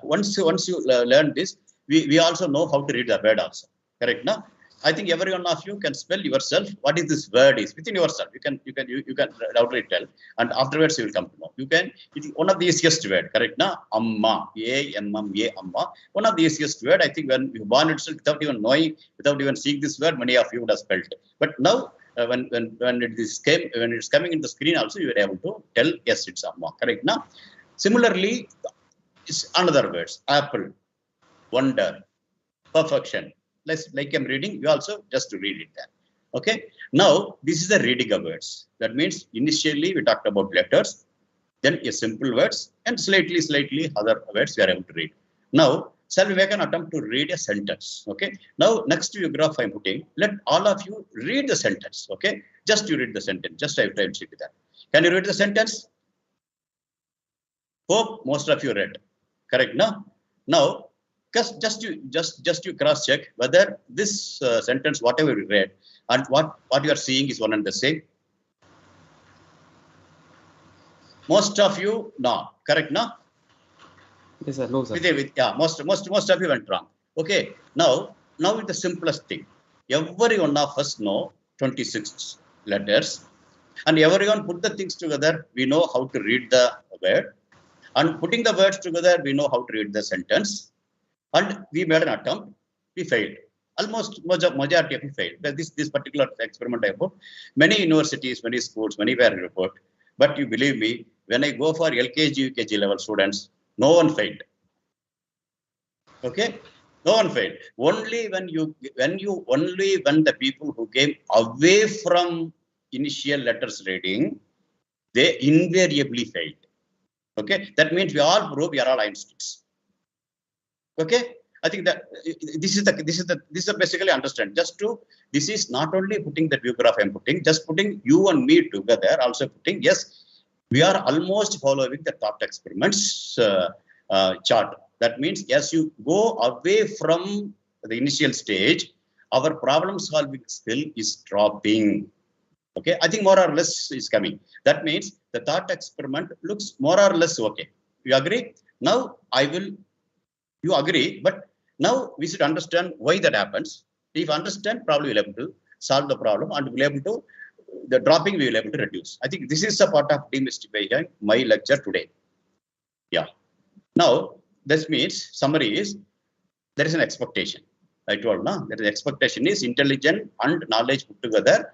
Once you learn this, we also know how to read the word also. Correct? Now I think every one of you can spell yourself what is this word is within yourself. You can loudly tell, and afterwards you will come to know. You can. It is one of the easiest word. Correct? Now amma, A-M-M-A, amma. One of the easiest word. I think when you born itself without even knowing, without even seeing this word, many of you would have spelled it. But now when it is when it's coming in the screen also, you are able to tell yes, it's amma. Correct? Now similarly, it's another words: apple, wonder, perfection. Like I'm reading, you also just to read it there. Okay. Now this is the reading of words. That means initially we talked about letters, then a simple words, and slightly other words we are able to read. Now shall we make an attempt to read a sentence? Okay. Now next to your graph I'm putting, let all of you read the sentence. Okay. Just you read the sentence. Just I try to see that. Can you read the sentence? Hope most of you read. Correct? Now. Just you cross check whether this sentence, whatever you read, and what you are seeing is one and the same. Most of you, no, correct, no? Yes, sir. No, sir. Yeah, most of you went wrong. Okay, now it's the simplest thing. Every one of us know 26 letters, and everyone put the things together. We know how to read the word, and putting the words together, we know how to read the sentence. And we made an attempt, we failed. Almost majority of you failed. This particular experiment I put, many universities, many schools, many were report. But you believe me, when I go for LKG, UKG level students, no one failed. Okay, no one failed. Only when the people who came away from initial letters reading, they invariably failed. Okay, that means we all prove we are all Einsteins. Okay, I think that this is basically understand. This is not only putting the view graph I'm putting, just putting you and me together, also putting, yes, we are almost following the thought experiments chart. That means, yes, you go away from the initial stage, our problem solving skill is dropping. Okay, I think more or less is coming. That means the thought experiment looks more or less okay. You agree? Now you agree, but now we should understand why that happens. If understand, probably we'll be able to solve the problem, and we'll be able to, the dropping we will be able to reduce. I think this is a part of demystifying my lecture today. Yeah. Now, this means summary is there is an expectation. I told now that the expectation is intelligence and knowledge put together.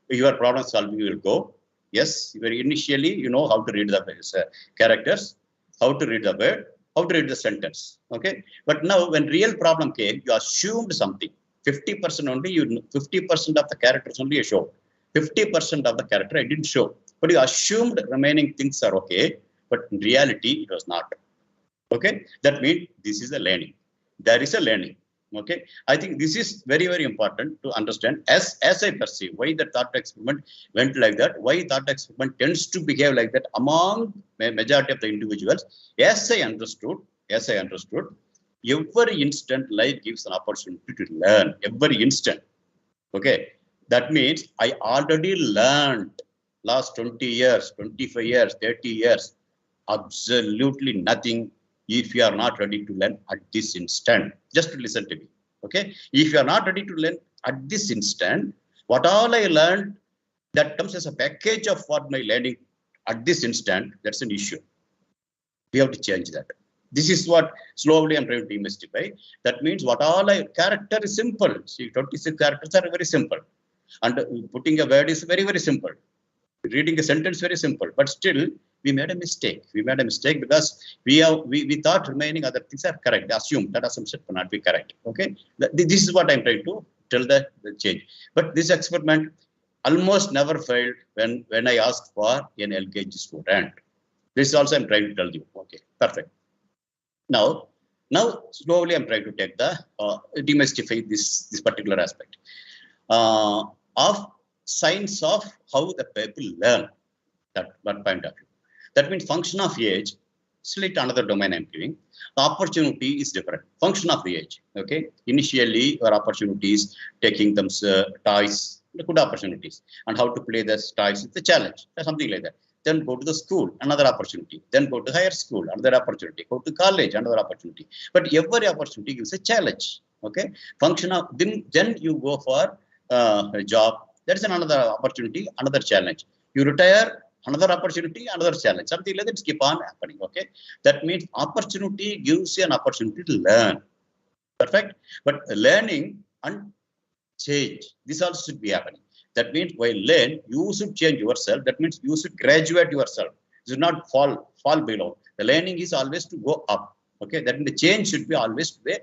Your problem solving will go. Yes, initially you know how to read the characters, how to read the word, how to read the sentence. Okay, but now when real problem came, you assumed something. 50% only, 50% of the characters only you showed. 50% of the character I didn't show, but you assumed remaining things are okay, but in reality it was not. Okay, that means this is a learning. There is a learning. Okay, I think this is very, very important to understand as I perceive why the thought experiment went like that, why thought experiment tends to behave like that among majority of the individuals. As I understood, every instant life gives an opportunity to learn. Every instant. Okay, that means I already learned last 20 years, 25 years, 30 years, absolutely nothing if you are not ready to learn at this instant. Just to listen to me. Okay, if you are not ready to learn at this instant, what all I learned that comes as a package of what my learning at this instant, that's an issue. We have to change that. This is what slowly I'm trying to demystify. That means what all I character is simple. See, 26 characters are very simple. And putting a word is very, very simple. Reading a sentence very simple. But still, we made a mistake. We made a mistake because we thought remaining other things are correct. Assume that assumption cannot be correct. Okay. This is what I'm trying to tell the change. But this experiment almost never failed when I asked for an LKG student. This also I'm trying to tell you. Okay, perfect. Now slowly I'm trying to take the demystify this particular aspect of science of how the people learn. That point of view. That means function of age. Select another domain I'm giving. The opportunity is different. Function of the age. Okay. Initially, your opportunities taking them toys, good opportunities, and how to play the toys is the challenge. Something like that. Then go to the school, another opportunity. Then go to higher school, another opportunity. Go to college, another opportunity. But every opportunity gives a challenge. Okay. Function of then you go for a job. That's another opportunity, another challenge. You retire, another opportunity, another challenge. Something like that keep on happening. Okay. That means opportunity gives you an opportunity to learn. Perfect. But learning and change, this also should be happening. That means while learn, you should change yourself. That means you should graduate yourself. You should not fall below. The learning is always to go up. Okay. That means the change should be always to be,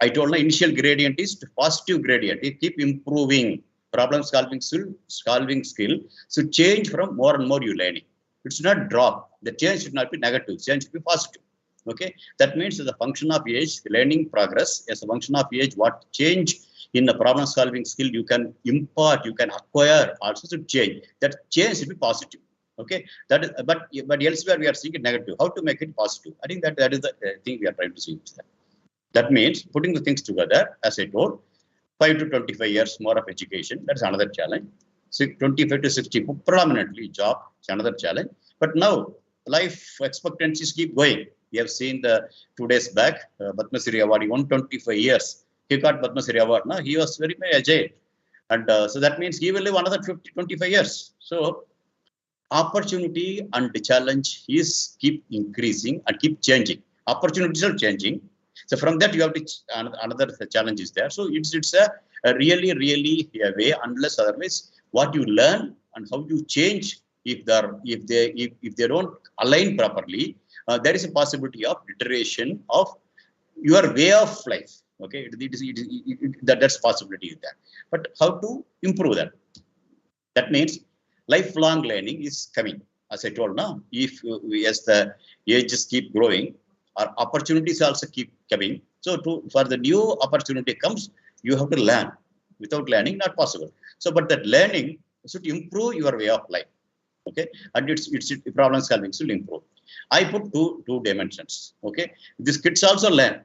I told you, initial gradient is to positive gradient. You keep improving. Problem solving skill should change from more and more you learning. It should not drop. The change should not be negative. Change should be positive. Okay. That means as a function of age, learning progress as a function of age, what change in the problem solving skill you can impart, you can acquire also should change. That change should be positive. Okay. That is, but elsewhere we are seeing it negative. How to make it positive? I think that is the thing we are trying to see. That means putting the things together, as I told, 5 to 25 years more of education. That's another challenge. 25 to 60, predominantly job. It's another challenge. But now life expectancies keep going. We have seen the 2 days back, Padma Shri Award, 125 years. He got Padma Shri Award. Now he was very, very agile. And so that means he will live another 25 years. So opportunity and the challenge is keep increasing and keep changing. Opportunities are changing. So from that you have to another challenge is there. So it's a really a way, unless otherwise what you learn and how you change if they don't align properly, there is a possibility of deterioration of your way of life. Okay, that's possibility is there. But how to improve that? That means lifelong learning is coming. As I told now, if as the ages keep growing, our opportunities also keep coming. So for the new opportunity comes, you have to learn. Without learning, not possible. So, but that learning should improve your way of life. Okay, and it's problem solving should improve. I put two dimensions. Okay, these kids also learn.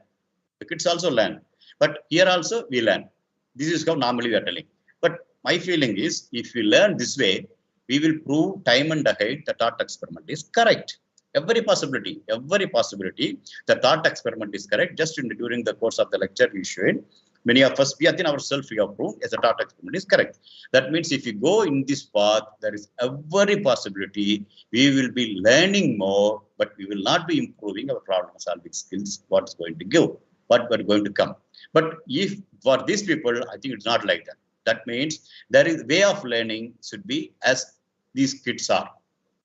The kids also learn, but here also we learn. This is how normally we are telling. But my feeling is, if we learn this way, we will prove time and ahead the thought experiment is correct. Every possibility, the thought experiment is correct. Just during the course of the lecture we showed, many of us, we ourselves, we have proved as a thought experiment is correct. That means if you go in this path, there is every possibility we will be learning more, but we will not be improving our problem solving skills. What's going to give, what we're going to come. But if for these people, I think it's not like that. That means there is way of learning should be as these kids are.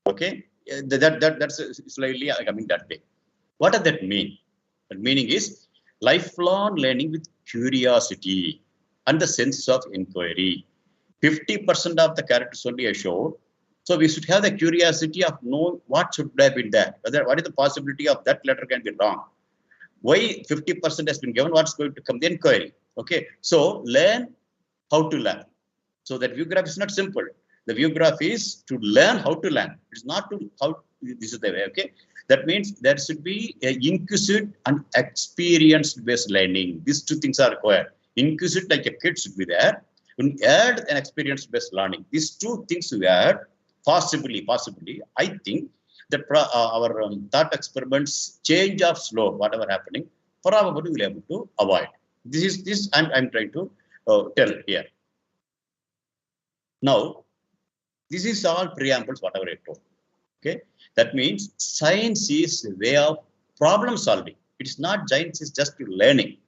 Okay. That's slightly coming that way. What does that mean? The meaning is lifelong learning with curiosity and the sense of inquiry. 50% of the characters only are showed. So we should have the curiosity of knowing what should have been there. What is the possibility of that letter can be wrong? Why 50% has been given? What's going to come? The inquiry. Okay. So learn how to learn. So that view graph is not simple. The view graph is to learn how to learn. It's not to how this is the way. Okay. That means there should be a inquisitive and experience based learning. These two things are required. Inquisitive like a kid should be there. And add an experience based learning. These two things we add possibly. I think that our thought experiments change of slope, whatever happening, probably we'll be able to avoid. This I'm trying to tell here. Now, this is all preambles, whatever I told. Okay, that means science is a way of problem solving. It's not science is just learning.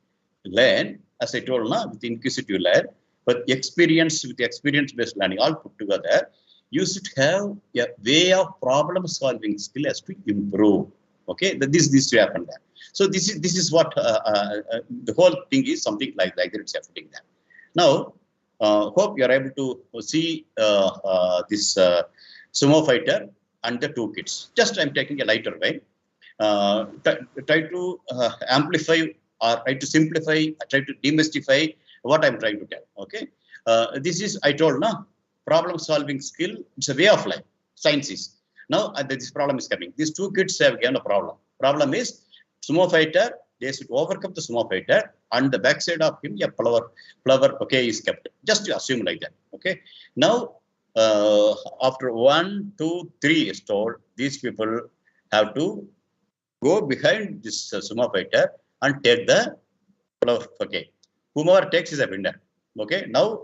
Learn, as I told now, with inquisitive learn, but experience with experience-based learning all put together. You should have a way of problem solving skill as to improve. Okay, this will happen there. So this is what the whole thing is, something like that it's happening there. Now, hope you are able to see this sumo fighter and the two kids. Just I'm taking a lighter way. Try to amplify or try to simplify, try to demystify what I'm trying to tell. Okay, this is I told now problem solving skill. It's a way of life. Science is now this problem is coming. These two kids have given a problem. Problem is sumo fighter. They should overcome the sumo fighter, and the backside of him a flower okay is kept. Just to assume like that. Okay. Now after 1, 2, 3 is told, these people have to go behind this sumo fighter and take the flower. Okay. Whomever takes is a winner. Okay. Now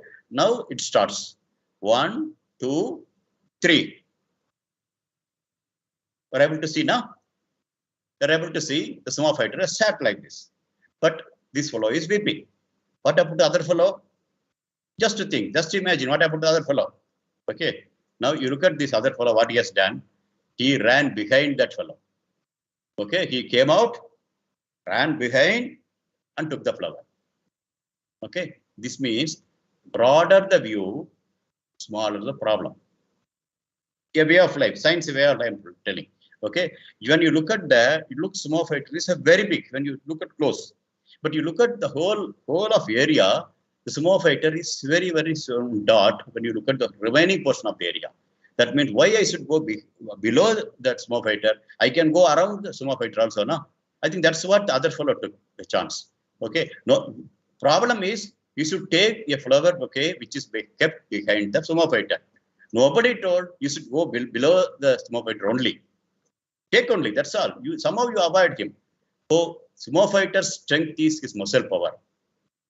it starts. 1, 2, 3. We're able to see now. They're able to see the sumo fighter is sat like this. But this fellow is weeping. What happened to the other fellow? Just to think, just imagine what happened to the other fellow. Okay. Now you look at this other fellow, what he has done. He ran behind that fellow. Okay. He came out, ran behind, and took the flower. Okay. This means broader the view, smaller the problem. A way of life, science way of life, I'm telling. Okay, when you look at that, it looks sumo fighter is a very big when you look at close, but you look at the whole of area, the sumo fighter is very dot. When you look at the remaining portion of the area, that means why I should go below that sumo fighter? I can go around the sumo fighter also. No, I think that's what the other fellow took the chance. Okay, no problem is you should take a flower bouquet which is kept behind the sumo fighter. Nobody told you should go below the sumo fighter only. Take only, that's all. Somehow you avoid him. So sumo fighter's strength is his muscle power.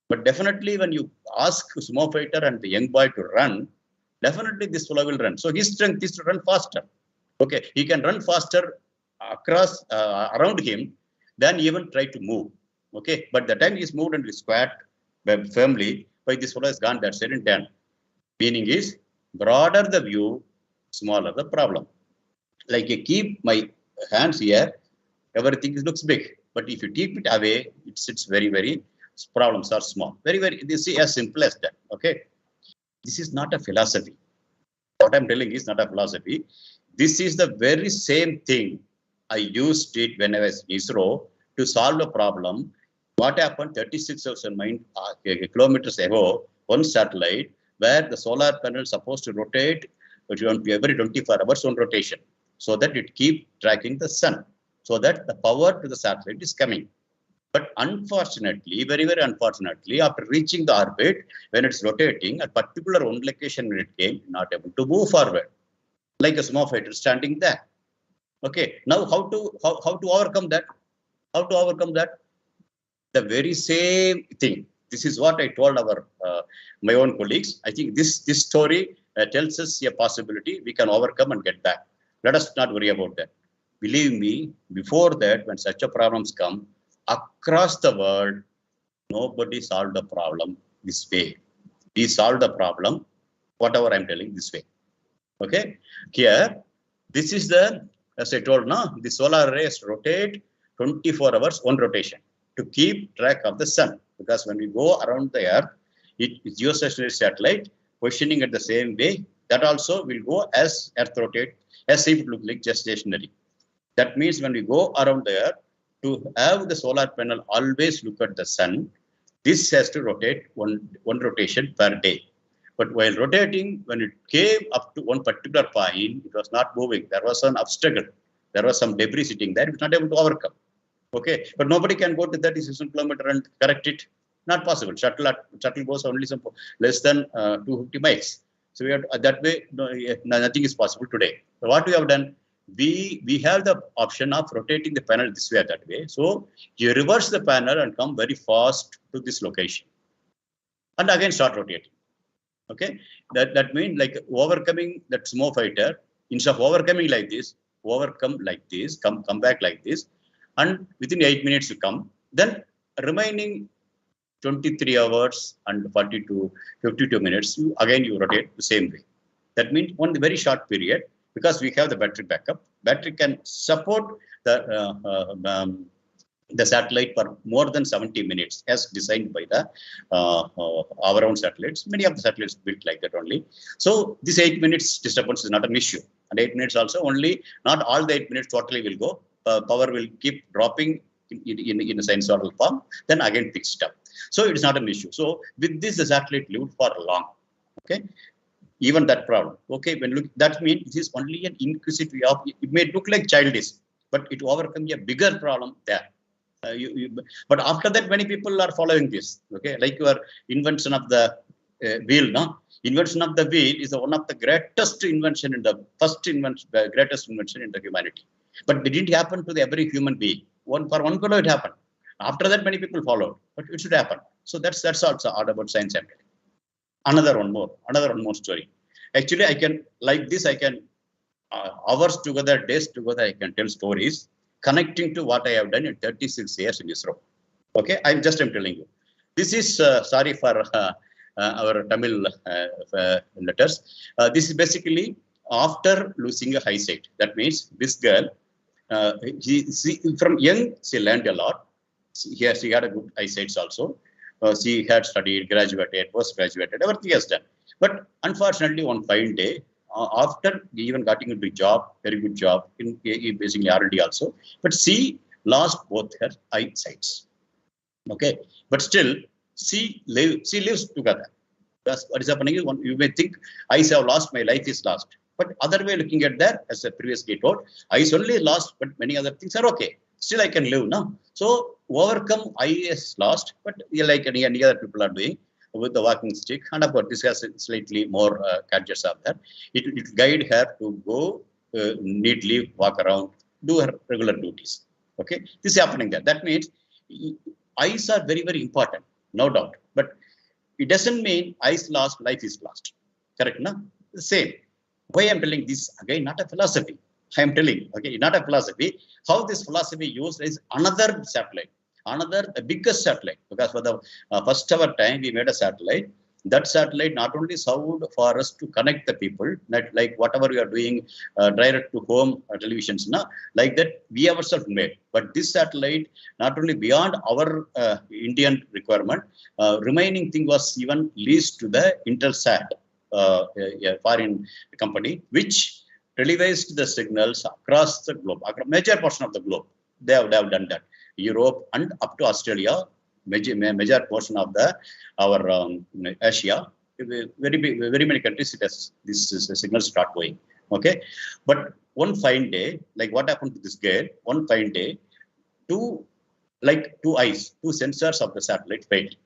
But definitely when you ask sumo fighter and the young boy to run, definitely this fellow will run. So his strength is to run faster. Okay, he can run faster across around him than even try to move. Okay, but the time he's moved and he squat firmly, by this fellow has gone that side and done. Meaning is broader the view, smaller the problem. Like you keep my hands here, everything looks big. But if you keep it away, it's very problems are small. This is as simple as that. Okay. This is not a philosophy. What I'm telling is not a philosophy. This is the very same thing I used it when I was in ISRO to solve a problem. What happened 36,000 kilometers ago, one satellite where the solar panel is supposed to rotate every 24 hours on rotation, so that it keep tracking the sun, so that the power to the satellite is coming. But unfortunately, very unfortunately, after reaching the orbit, when it's rotating, a particular one location when it came, not able to move forward, like a sumo fighter standing there. Okay, now how to overcome that? How to overcome that? The very same thing. This is what I told our my own colleagues. I think this story tells us a possibility we can overcome and get back. Let us not worry about that. Believe me, before that, when such a problems come, across the world, nobody solved the problem this way. We solved the problem, whatever I'm telling, this way. Okay? Here, this is the, as I told now, the solar rays rotate 24 hours, one rotation, to keep track of the sun. Because when we go around the earth, it's geostationary satellite, positioning at the same way, that also will go as earth rotate, as if it looks like just stationary. That means when we go around the earth, to have the solar panel always look at the sun, this has to rotate one rotation per day. But while rotating, when it came up to one particular point, it was not moving. There was an obstacle. There was some debris sitting there. It was not able to overcome. Okay, but nobody can go to 36 kilometers and correct it. Not possible. Shuttle goes only some less than 250 miles. So we have that way, nothing is possible today. So what we have done, we have the option of rotating the panel this way or that way. So you reverse the panel and come very fast to this location, and again start rotating. Okay, that means like overcoming that small fighter. Instead of overcoming like this, overcome like this, come back like this, and within 8 minutes you come. Then remaining 23 hours and 40 to 52 minutes, you rotate the same way. That means one very short period, because we have the battery backup. Battery can support the satellite for more than 70 minutes, as designed by the our own satellites. Many of the satellites built like that only. So this 8 minutes disturbance is not an issue. And 8 minutes also only, not all the 8 minutes totally will go. Power will keep dropping in a sinusoidal form, then again fixed up. So it is not an issue. So with this, the satellite lived for long. Okay. Even that problem. Okay, when look, that means it is only an inquisitive way of, it may look like childish, but it overcomes a bigger problem there. But after that, many people are following this. Okay, like your invention of the wheel. No, invention of the wheel is one of the greatest invention in the greatest invention in the humanity. But it didn't happen to every human being. For one fellow it happened. After that, many people followed. But it should happen. So that's also all about science and technology. Another one more story. Actually, I can hours together, days together, I can tell stories connecting to what I have done in 36 years in ISRO. Okay, I'm telling you. This is sorry for our Tamil letters. This is basically after losing a eyesight. That means this girl, from young, she learned a lot. She had a good eyesight also. She had studied, graduated, post-graduated, everything has done. But unfortunately, one fine day, after even getting into a job, very good job, in basically R&D also, but she lost both her eyesights. Okay, but still, she lives together. That's what is happening. You may think, eyes have lost, my life is lost. But other way looking at that, as I previously told, eyes only lost, but many other things are okay. Still, I can live now. So overcome eyes lost, but like any other people are doing with the walking stick. And of course, this has slightly more gadgets of that. It will guide her to go neatly, walk around, do her regular duties. Okay, this is happening there. That means eyes are very, very important, no doubt. But it doesn't mean eyes lost, life is lost. Correct, no? The same. Why I'm telling this again, not a philosophy. I am telling, okay, not a philosophy. How this philosophy used is another satellite, the biggest satellite. Because for the first ever time we made a satellite. That satellite not only served for us to connect the people, that like whatever we are doing, direct to home televisions, like that we ourselves made. But this satellite, not only beyond our Indian requirement, remaining thing was even leased to the Intelsat, a foreign company, which televised the signals across the globe, across major portion of the globe. They have done that. Europe and up to Australia, major portion of our Asia, very many countries, this signals start going. Okay, but one fine day, like what happened to this girl? One fine day, two sensors of the satellite failed.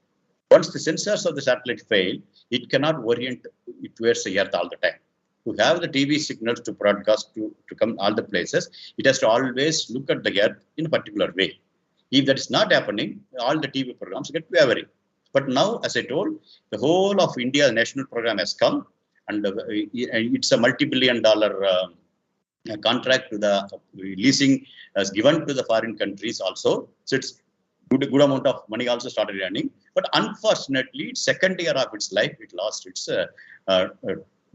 Once the sensors of the satellite fail, it cannot orient it towards the Earth all the time. To have the TV signals to broadcast to come all the places, it has to always look at the Earth in a particular way. If that is not happening, all the TV programs get wavering. But now, as I told, the whole of India's national program has come, and it's a multi-billion-dollar contract to the leasing as given to the foreign countries also. So it's good amount of money also started running. But unfortunately, second year of its life, it lost its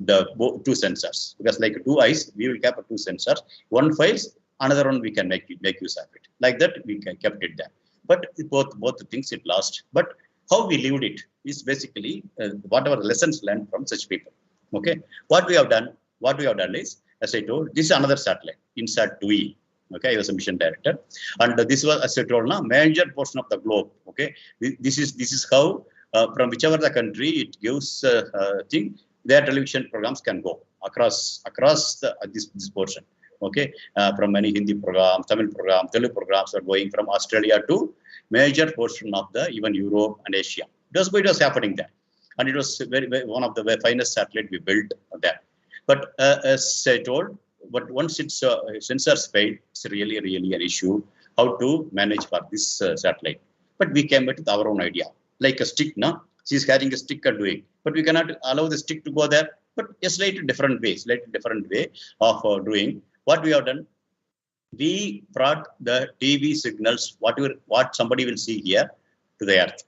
the two sensors, because like two eyes, we will capture two sensors. One fails, another one we can make use of it. Like that, we kept it there. But both the things it lost. But how we lived it is basically whatever lessons learned from such people. Okay, what we have done is, as I told, this is another satellite, INSAT-2E. Okay, I was a mission director, and this was, as I told, major portion of the globe. Okay, this is how from whichever the country it gives thing, their television programs can go across this portion. Okay, from many Hindi programs, Tamil programs, Telugu programs are going from Australia to major portion of the even Europe and Asia. It was happening there, and it was very one of the finest satellite we built there. But as I told, but once it's sensors fail, it's really an issue how to manage for this satellite. But we came with our own idea, like a stick. No, she's carrying a stick and doing, but we cannot allow the stick to go there. But a slightly different way of doing. What we have done, we brought the TV signals, what somebody will see here, to the earth,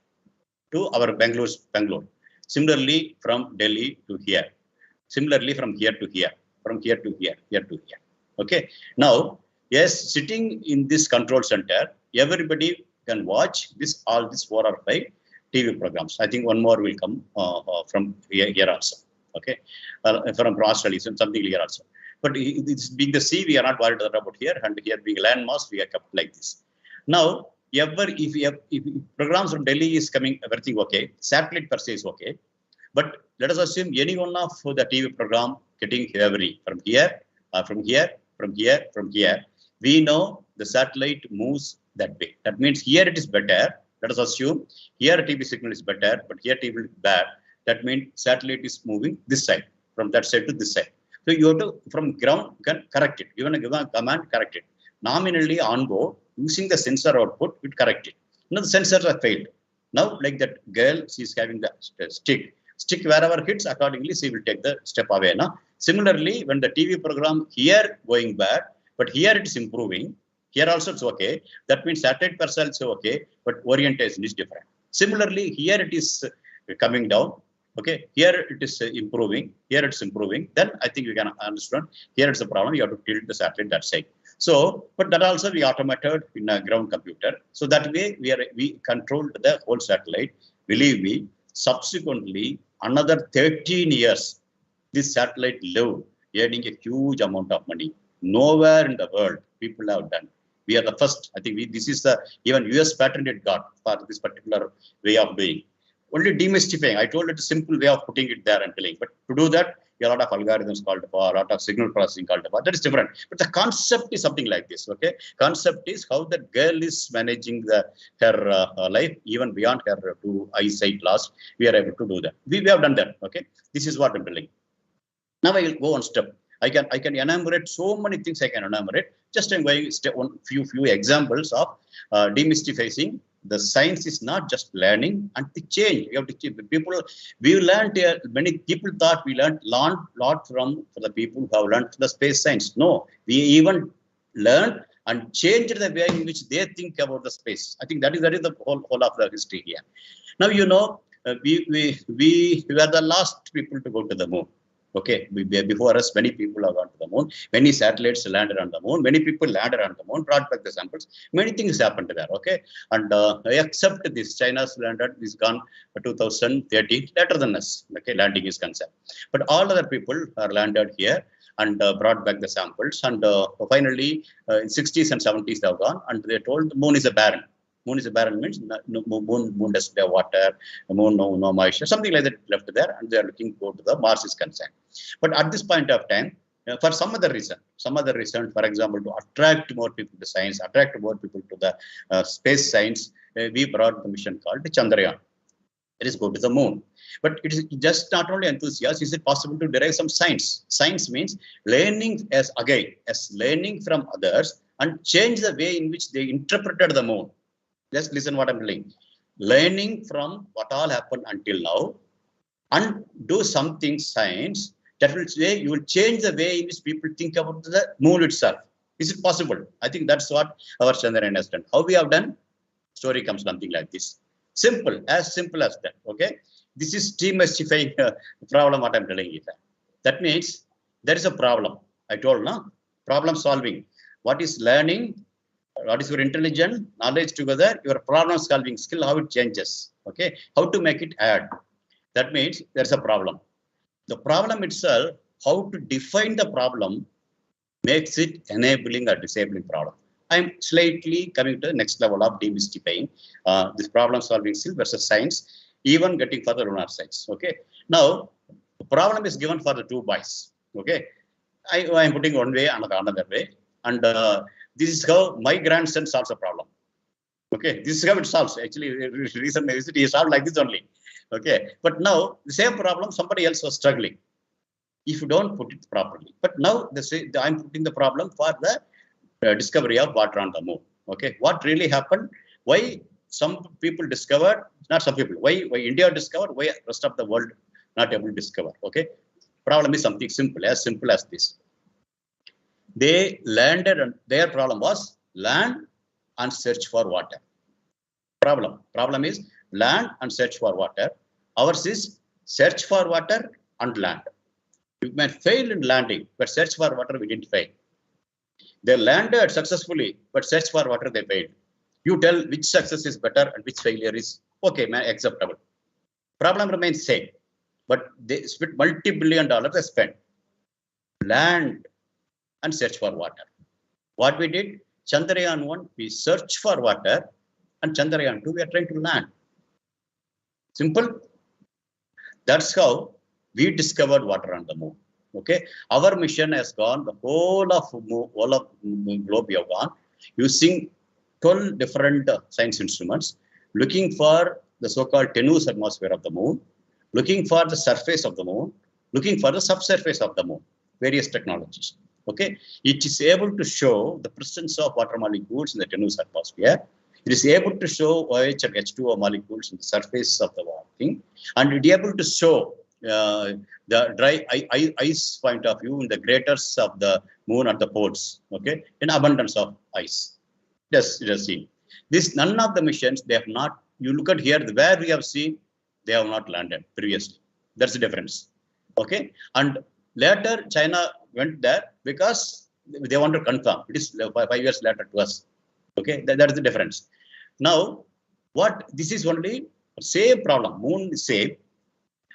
to our Bangalore. Similarly, from Delhi to here. Similarly, from here to here. From here to here, here to here. Okay. Now, yes, sitting in this control center, everybody can watch all these 4 or 5 TV programs. I think one more will come from here also. Okay. From Australia, something here also. But it's being the sea, we are not worried about here, and here being landmass, we are kept like this. Now, if programs from Delhi is coming, everything okay. Satellite per se is okay. But let us assume any one of the TV program getting every from here, from here. We know the satellite moves that way. That means here it is better. Let us assume here TV signal is better, but here TV is bad. That means satellite is moving this side, from that side to this side. So you have to, from ground, can correct it. Given a command, correct it. Nominally on board, using the sensor output, it correct it. Now the sensors are failed. Now, like that girl, she's having the stick. Stick wherever hits, accordingly, she will take the step away. No? Similarly, when the TV program here going bad, but here it is improving, here also it's okay. That means satellite per se is okay, but orientation is different. Similarly, here it is coming down. Okay, here it is improving. Here it's improving. Then I think you can understand. Here it's a problem. You have to tilt the satellite that side. So, but that also we automated in a ground computer. So that way we controlled the whole satellite. Believe me. Subsequently, another 13 years, this satellite lived, earning a huge amount of money. Nowhere in the world people have done. We are the first. I think this is the even US patent it got for this particular way of doing. Only demystifying. I told it a simple way of putting it there and telling. But to do that, a lot of algorithms called for, a lot of signal processing called for. That is different. But the concept is something like this. Okay, concept is how the girl is managing her life even beyond her eyesight loss. We are able to do that. We have done that. Okay, this is what I'm telling. Now I will go one step. I can enumerate so many things. I can enumerate. Just I'm going one few examples of demystifying. The science is not just learning and to change. We have to change. We learned many people thought we learned a lot from the people who have learned the space science. No, we even learned and changed the way in which they think about the space. I think that is the whole of the history here. Now we were the last people to go to the moon. Okay, before us, many people have gone to the moon. Many satellites landed on the moon. Many people landed on the moon, brought back the samples. Many things happened there. Okay, and except this, China's landed, is gone 2013, later than us. Okay, landing is concerned. But all other people are landed here and brought back the samples. And finally, in 60s and 70s, they have gone, and they told the moon is a barren. Moon is a barren means moon doesn't have water, moon no moisture, something like that left there, and they are looking to the Mars is concerned. But at this point of time, for some other reason, for example, to attract more people to science, attract more people to the space science, we brought the mission called Chandrayaan. It is go to the moon. But it is just not only enthusiasm, is it possible to derive some science? Science means learning as learning from others and change the way in which they interpreted the moon. Just listen what I'm telling. Learning from what all happened until now and do something science that will say you will change the way in which people think about the moon itself. Is it possible? I think that's what our Chandrayaan has done. How we have done? Story comes something like this. Simple as that. Okay. This is demystifying problem what I'm telling you. That means there is a problem. I told no problem solving. What is learning? What is your intelligence, knowledge together, your problem solving skill, how it changes. Okay, how to make it add. That means there's a problem. The problem itself, how to define the problem makes it enabling or disabling problem. I'm slightly coming to the next level of demystifying this problem solving skill versus science, even getting further lunar science. Okay, now the problem is given for the two boys. Okay, I'm putting one way, another way, and this is how my grandson solves a problem. Okay, this is how it solves. Actually, reason is he solved like this only. Okay, but now the same problem somebody else was struggling. if you don't put it properly. But now I'm putting the problem for the discovery of water on the moon. Okay, what really happened? Why some people discovered, not some people, why India discovered, why rest of the world not able to discover? Okay, problem is something simple as this. They landed and their problem was land and search for water. Problem is land and search for water. Ours is search for water and land. We might fail in landing, but search for water we didn't fail. They landed successfully, but search for water they failed. You tell which success is better and which failure is okay, man, acceptable. Problem remains same, but they spent multi-billion dollars they spent. Land and search for water. What we did, Chandrayaan 1, we search for water, and Chandrayaan 2, we are trying to land. Simple. That's how we discovered water on the moon. Okay, our mission has gone the whole of globe. We have gone using 12 different science instruments, looking for the so-called tenuous atmosphere of the moon, looking for the surface of the moon, looking for the subsurface of the moon, various technologies. Okay, it is able to show the presence of water molecules in the tenuous atmosphere. It is able to show OH and H2O molecules in the surface of the thing, and it is able to show the dry ice point of view in the craters of the moon at the poles. Okay, in abundance of ice. Yes, it has seen. This none of the missions they have not. You look at here where we have seen they have not landed previously. That's the difference. Okay, and later China went there because they want to confirm. It is 5 years later to us. Okay, that is the difference. Now, this is only same problem. Moon is same,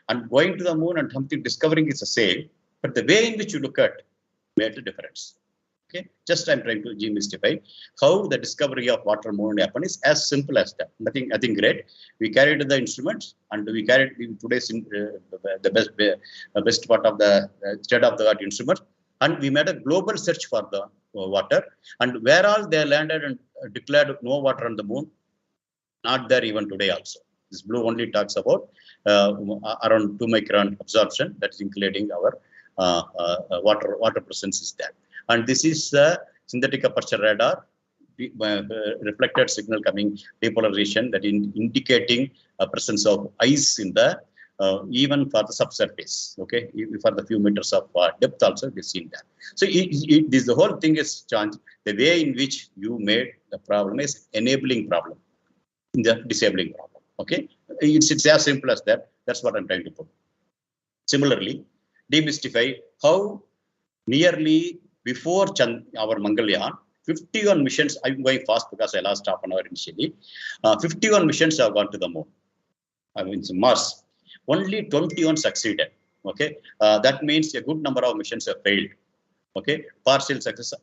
and going to the moon and something discovering is the same, but the way in which you look at made a difference. Okay, just I'm trying to demystify how the discovery of water moon happened is as simple as that. Nothing great. We carried the instruments and we carried today's the best part of the state of the art instrument, and we made a global search for the water, and where all they landed and declared no water on the moon, not there even today also. This blue only talks about around 2 micron absorption, that is including our water presence is there. And this is synthetic aperture radar, reflected signal coming depolarization that indicating a presence of ice in the even for the subsurface. Okay, for the few meters of depth also we've seen that. So the whole thing is changed. The way in which you made the problem is enabling problem, in the disabling problem. Okay, it's as simple as that. That's what I'm trying to put. Similarly, demystify how nearly before our Mangalyaan, 51 missions. I'm going fast because I lost half an hour initially. 51 missions have gone to the moon. I mean, Mars. Only 21 succeeded. Okay, that means a good number of missions have failed. Okay, partial success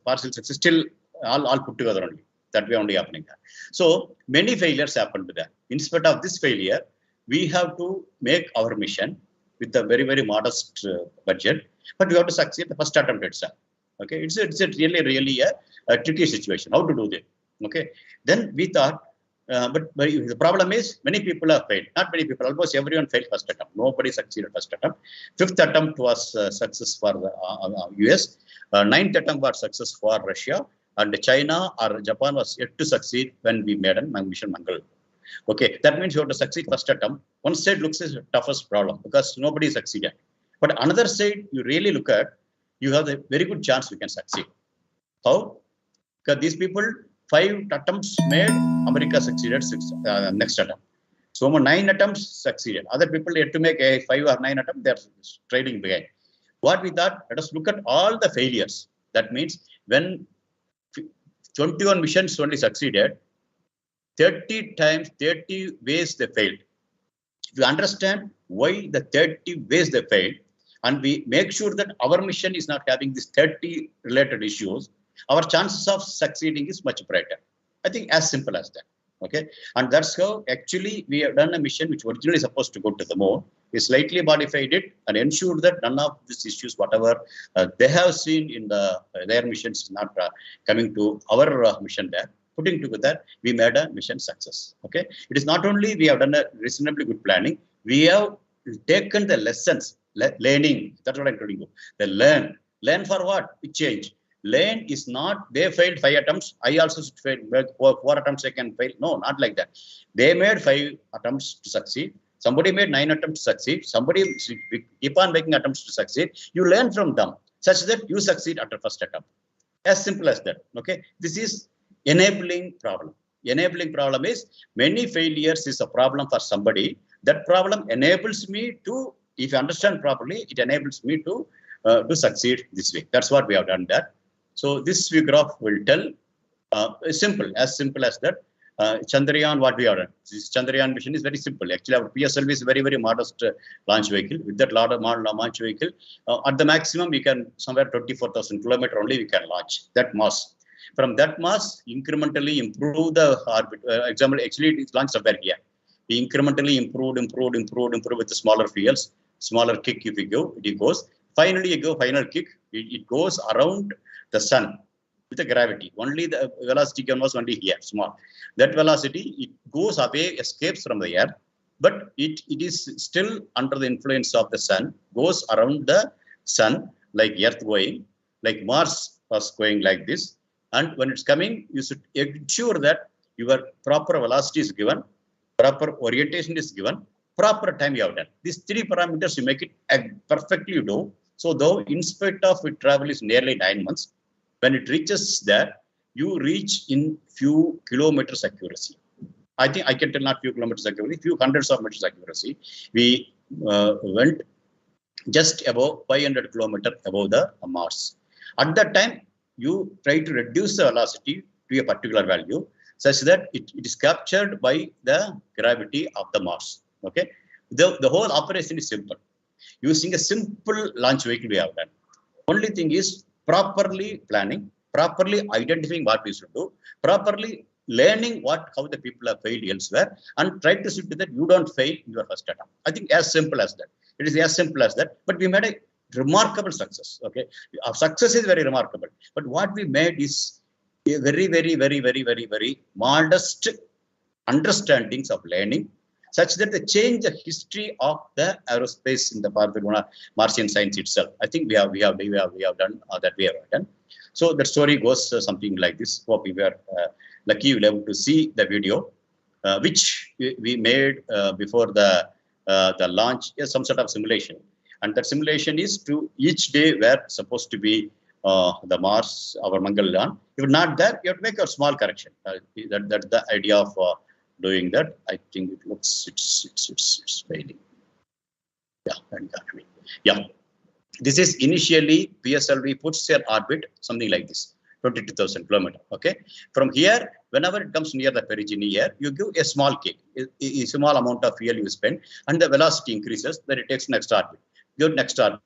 still all put together only. That way only happening there. So many failures happened to that. In spite of this failure, we have to make our mission with a very, very modest budget, but we have to succeed the first attempt itself. Okay, it's a really a tricky situation. How to do that? Okay, then we thought, but the problem is many people have failed. Not many people, almost everyone failed first attempt. Nobody succeeded first attempt. 5th attempt was success for the US. 9th attempt was success for Russia, and China or Japan was yet to succeed when we made a mission Mangal. Okay, that means you have to succeed first attempt. One side looks as the toughest problem because nobody succeeded. But another side, you really look at, you have a very good chance you can succeed. How? Because these people, 5 attempts made, America succeeded next attempt. So 9 attempts succeeded. Other people had to make a 5 or 9 attempts, they're trading behind. What we thought, let us look at all the failures. That means when 21 missions only succeeded, 30 times, 30 ways they failed. If you understand why the 30 ways they failed, and we make sure that our mission is not having these 30 related issues, our chances of succeeding is much brighter. I think as simple as that. Okay, and that's how actually we have done a mission which originally supposed to go to the moon. We slightly modified it and ensured that none of these issues, whatever they have seen in their missions, not coming to our mission there. Putting together, we made a mission success. Okay, it is not only we have done a reasonably good planning, we have taken the lessons learning. That's what I'm telling you. They learn. Learn for what? Change. Learn is not, they failed 5 attempts. I also failed 4 attempts. I can fail. No, not like that. They made 5 attempts to succeed. Somebody made 9 attempts to succeed. Somebody keep on making attempts to succeed. You learn from them such that you succeed at the first attempt. As simple as that. Okay. This is enabling problem. Enabling problem is many failures is a problem for somebody. That problem enables me to, if you understand properly, it enables me to succeed this way. That's what we have done that. So this view graph will tell simple as that. Chandrayaan, what we have done. This Chandrayaan mission is very simple. Actually, our PSLV is very, very modest launch vehicle. With that launch vehicle, at the maximum, we can somewhere 24,000 kilometers only we can launch that mass. From that mass, incrementally improve the orbit. Example, actually, it is launched somewhere here. We incrementally improved with the smaller fuels, smaller kick if you go, it goes. Finally, you go final kick, it goes around the sun with the gravity. Only the velocity given was only here, small. That velocity, it goes away, escapes from the air, but it is still under the influence of the sun, goes around the sun, like Earth going, like Mars was going like this. And when it's coming, you should ensure that your proper velocity is given, proper orientation is given, proper time you have done. These 3 parameters, you make it perfectly you do. So though in spite of it travel is nearly 9 months, when it reaches there, you reach in few kilometers accuracy. I think I can tell not few kilometers accuracy, few hundreds of meters accuracy. We went just above 500 kilometers above the Mars. At that time, you try to reduce the velocity to a particular value such that it is captured by the gravity of the Mars. Okay, the whole operation is simple. Using a simple launch vehicle we have done. Only thing is properly planning, properly identifying what we should do, properly learning how the people have failed elsewhere, and try to see that you don't fail in your first attempt. I think as simple as that. It is as simple as that. But we made a remarkable success. Okay, our success is very remarkable. But what we made is a very modest understandings of learning, such that they change the history of the aerospace in the Martian science itself. I think we have done that we have done. So the story goes something like this. Hope we were lucky you were able to see the video, which we made before the launch. Some sort of simulation, and that simulation is to each day were supposed to be the Mars, our Mangalyaan. If not that, you have to make a small correction. That's the idea of doing that. I think it looks it's failing. Yeah. This is initially PSLV puts their orbit something like this, 22,000 kilometers. Okay. From here, whenever it comes near the perigee air, you give a small kick, a small amount of fuel you spend, and the velocity increases. Then it takes next orbit. Your next orbit.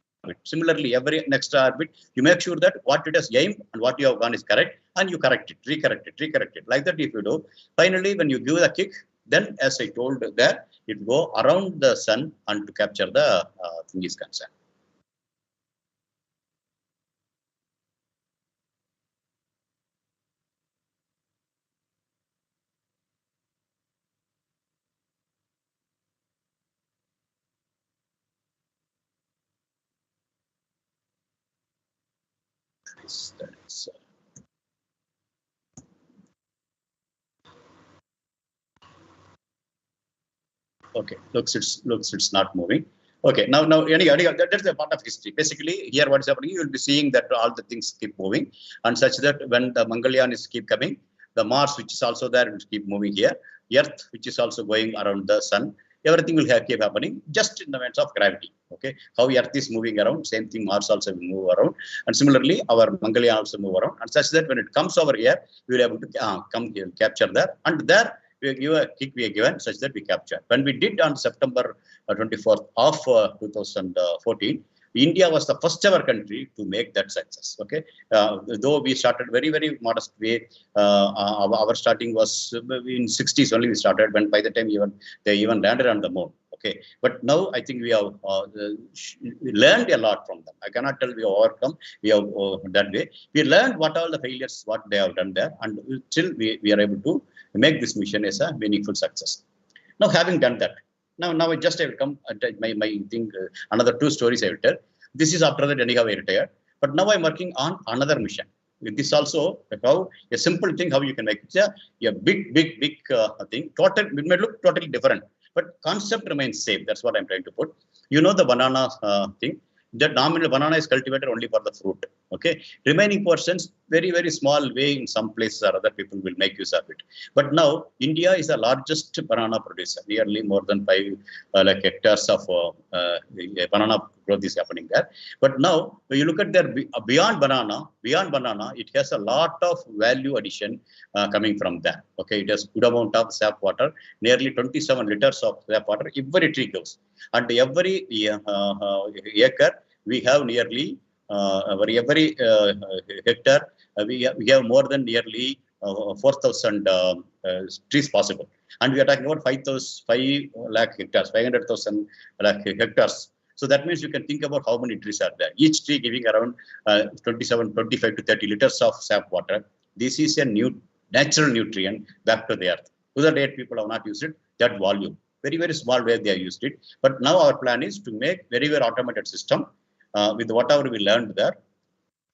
Similarly, every next orbit, you make sure that what it has aimed and what you have done is correct, and you correct it, recorrect it. Like that, if you do, finally, when you give the kick, then as I told there, it go around the sun and to capture the thing is concerned. That is, okay, looks it's not moving. Okay, now that's a part of history. Basically, here what is happening, you will be seeing that all the things keep moving, and such that when the Mangalyaan is keep coming, the Mars, which is also there, will keep moving here. Earth, which is also going around the sun. Everything will keep happening just in the means of gravity. Okay, how Earth is moving around, same thing Mars also will move around, and similarly our Mangalyaan also move around, and such that when it comes over here, we will able to come here, capture there, and there we give a kick we are given such that we capture. When we did on September 24th of 2014, India was the first ever country to make that success. Okay, though we started very modest way. Our starting was in 60s only we started. When by the time they even landed on the moon. Okay, but now I think we have learned a lot from them. I cannot tell we have overcome. We have that way. We learned what all the failures, what they have done there, and still we are able to make this mission as a meaningful success. Now, having done that, Now I will come my thing. Another two stories I will tell. This is after that anyhow I retired. But now I'm working on another mission. With this also, how a simple thing how you can make it. A big thing. Total it may look totally different, but concept remains same. That's what I'm trying to put. You know the banana thing. The nominal banana is cultivated only for the fruit. Okay, remaining portions very small way in some places or other people will make use of it. But now India is the largest banana producer. Nearly more than 5 like hectares of banana growth is happening there. But now when you look at their beyond banana, it has a lot of value addition coming from that. Okay, it has good amount of sap water, nearly 27 liters of sap water every tree gives, and every acre we have nearly every hectare we have more than nearly 4,000 trees possible, and we are talking about 5 lakh hectares, 500,000 lakh hectares. So that means you can think about how many trees are there. Each tree giving around 25 to 30 liters of sap water. This is a new natural nutrient back to the earth. To the date, people have not used it that volume. Very small way they have used it. But now our plan is to make very automated system with whatever we learned there,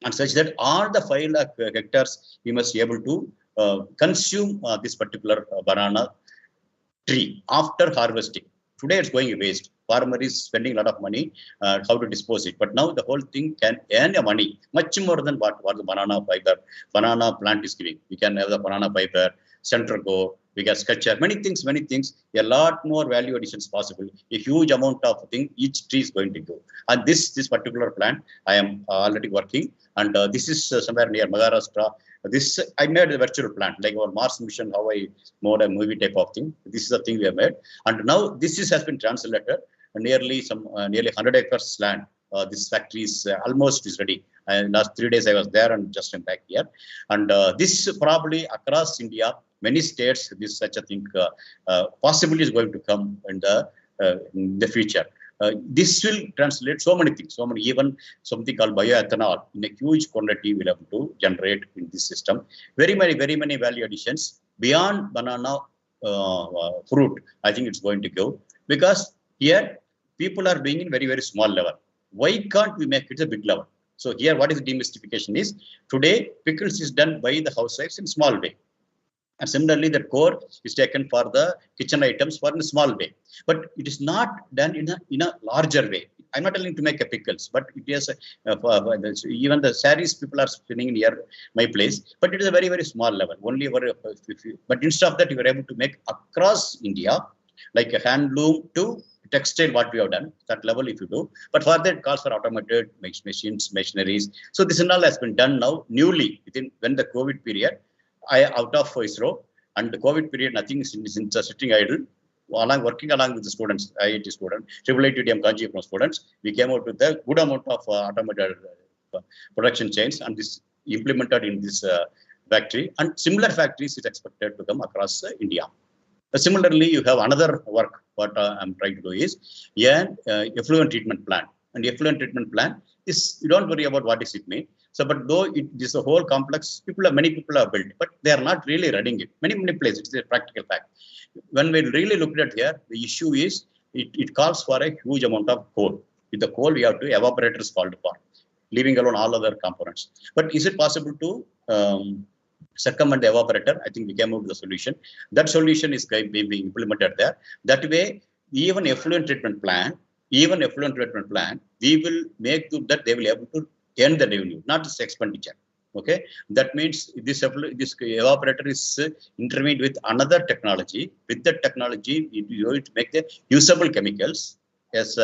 and such that all the 5 lakh hectares we must be able to consume this particular banana tree after harvesting. Today it's going waste. Farmer is spending a lot of money how to dispose it. But now the whole thing can earn money much more than what the banana plant is giving. We can have the banana fiber, center go, we can sculpture, many things, a lot more value additions possible. A huge amount of thing each tree is going to go. And this particular plant, I am already working, and this is somewhere near Maharashtra. This I made a virtual plant, like our Mars mission, how I made a movie type of thing. This is the thing we have made, and now this has been translated nearly 100 acres land. This factory is almost is ready. Last 3 days I was there and just came back here, and this probably across India, many states, this such a thing possibly is going to come in the future. This will translate so many things, even something called bioethanol in a huge quantity we'll have to generate in this system. Very many value additions beyond banana fruit. I think it's going to go, because here people are doing in very small level. Why can't we make it a big level? So here, what is demystification is, today pickles is done by the housewives in small way. And similarly, the core is taken for the kitchen items for in a small way. But it is not done in a larger way. I'm not telling to make a pickles, but it is even the saris people are spinning near my place. But it is a very small level. Only but instead of that, you are able to make across India, like a handloom to textile, what we have done, that level if you do. But for that, it calls for automated machines, machineries. So this and all has been done now newly when the COVID period. I out of ISRO, and the COVID period, nothing is sitting idle. Working along with the students, IIT students, IITM Kanjipuram students, we came out with a good amount of automated production chains, and this implemented in this factory. And similar factories is expected to come across India. Similarly, you have another work. What I'm trying to do is effluent treatment plant. And effluent treatment plant is, you don't worry about what does it mean. So, but though it is a whole complex, many people have built, but they are not really running it. Many places, it's a practical fact. When we really look at here, the issue is it calls for a huge amount of coal. With the coal, we have to evaporators called for, leaving alone all other components. But is it possible to circumvent the evaporator? I think we came up with a solution. That solution is being implemented there. That way, even effluent treatment plant, we will make that they will be able to earn the revenue, not just expenditure. Okay, that means this evaporator is intervened with another technology. With that technology, it make the usable chemicals as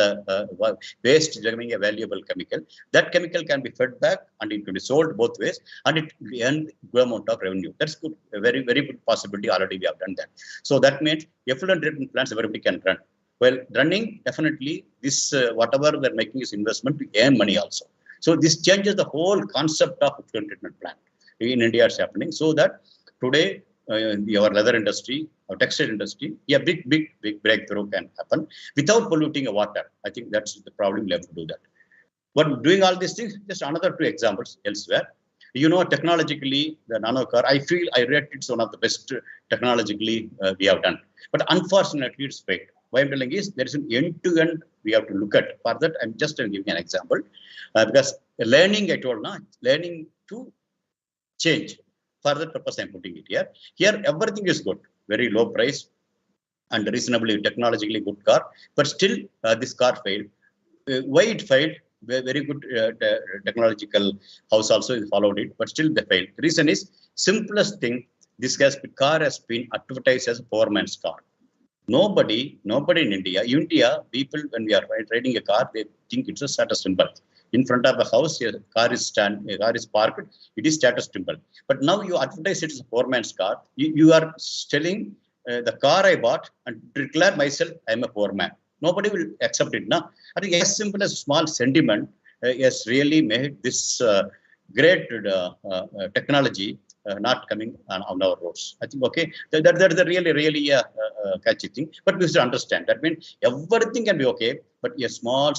waste becoming a valuable chemical. That chemical can be fed back and it can be sold both ways, and it will earn good amount of revenue. That's good, a very good possibility. Already we have done that. So that means effluent treatment plants everybody can run. Well, running, definitely this whatever they're making is investment to earn money also. So this changes the whole concept of effluent treatment plant. In India, it's happening. So that today, our leather industry, our textile industry, a big breakthrough can happen without polluting the water. I think that's the problem. We have to do that. But doing all these things, just another 2 examples elsewhere. You know, technologically, the nano car, I feel I rate it's one of the best technologically we have done. But unfortunately, it's fake. Why I'm telling is there is an end-to-end we have to look at. For that, I'm just giving an example. Because learning, I told now, learning to change. For that purpose, I'm putting it here. Here, everything is good. Very low price and reasonably technologically good car. But still, this car failed. Why it failed? Very good technological house also followed it, but still they failed. The reason is simplest thing. This car has been advertised as a poor man's car. Nobody in India, people when we are riding a car, they think it's a status symbol. In front of a house, a car is parked. It is status symbol. But now you advertise it as a poor man's car. You are telling the car I bought and declare myself I am a poor man. Nobody will accept it now. I think as simple as small sentiment has really made this great technology not coming on our roads. I think, okay, that's a really catchy thing. But we should understand that means everything can be okay, but a small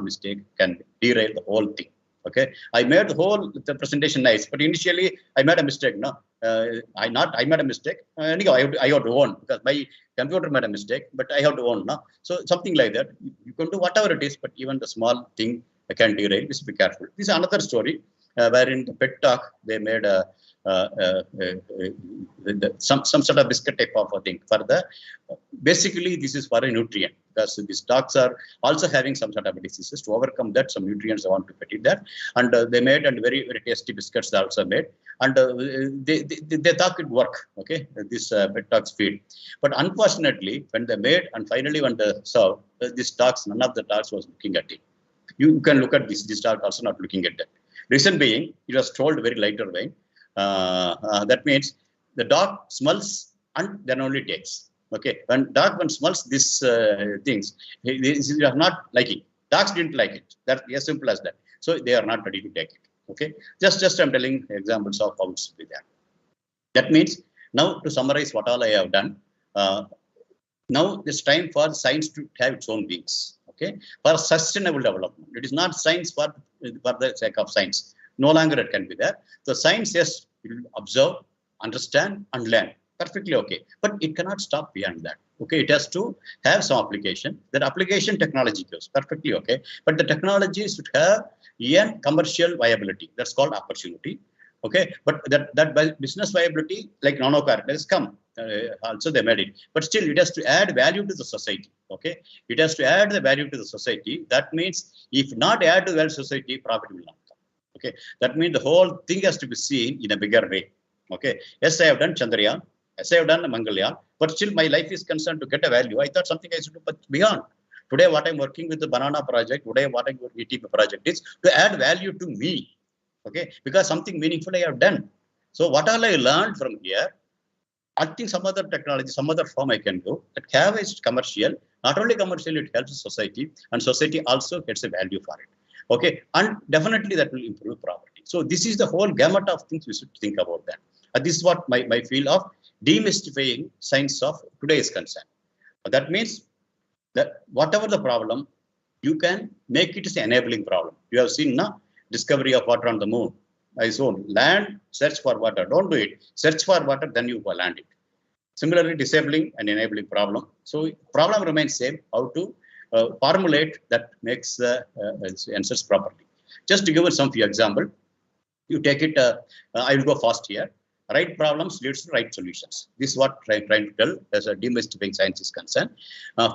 mistake can derail the whole thing. Okay, I made the presentation nice, but initially I made a mistake. No, I made a mistake. Anyhow, I have to own because my computer made a mistake, but I have to own. No, so something like that. You can do whatever it is, but even the small thing can derail. Just be careful. This is another story where in the pet talk they made some sort of biscuit type of a thing for the. Basically, this is for a nutrient because these dogs are also having some sort of diseases. To overcome that, some nutrients I want to put in that, and they made and very tasty biscuits they also made, and they thought it work. Okay, this pet dogs feed, but unfortunately, when they made and finally when they served, these dogs, none of the dogs was looking at it. You can look at this. This dog also not looking at that. Reason being, it was told very lighter way. That means the dog smells and then only takes. Okay, when dog smells these things, they are not liking. Dogs didn't like it. That's as simple as that. So they are not ready to take it. Okay, just I'm telling examples of how it's be there. That means now to summarize what all I have done. Now it's time for science to have its own wings. Okay, for sustainable development. It is not science for the sake of science. No longer it can be there. The science, yes, it will observe, understand, and learn. Perfectly okay. But it cannot stop beyond that. Okay, it has to have some application. That application technology goes perfectly okay. But the technology should have a commercial viability. That's called opportunity. Okay, but that business viability, like nano car, has come. Also they made it. But still, it has to add value to the society. Okay, it has to add the value to the society. That means if not add to the value to society, profit will not come. Okay, that means the whole thing has to be seen in a bigger way. Okay, yes, I have done Chandrayaan, yes, I have done Mangalyaan, but still my life is concerned to get a value. I thought something I should do, but beyond. Today, what I'm working with the banana project, today what I'm working with ETP project is to add value to me. Okay, because something meaningful I have done. So what all I learned from here, I think some other technology, some other form I can do that have is commercial. Not only commercial, it helps society, and society also gets a value for it. Okay, and definitely that will improve property. So this is the whole gamut of things we should think about that. And this is what my feel of demystifying science of today is concerned. That means that whatever the problem, you can make it as an enabling problem. You have seen now discovery of water on the moon. I own land, search for water. Don't do it. Search for water, then you will land it. Similarly, disabling and enabling problem. So problem remains same. How to formulate that makes the answers properly. Just to give you some few example, you take it. I will go fast here. Right problems leads to right solutions. This is what I'm trying to tell as a demystifying science is concerned.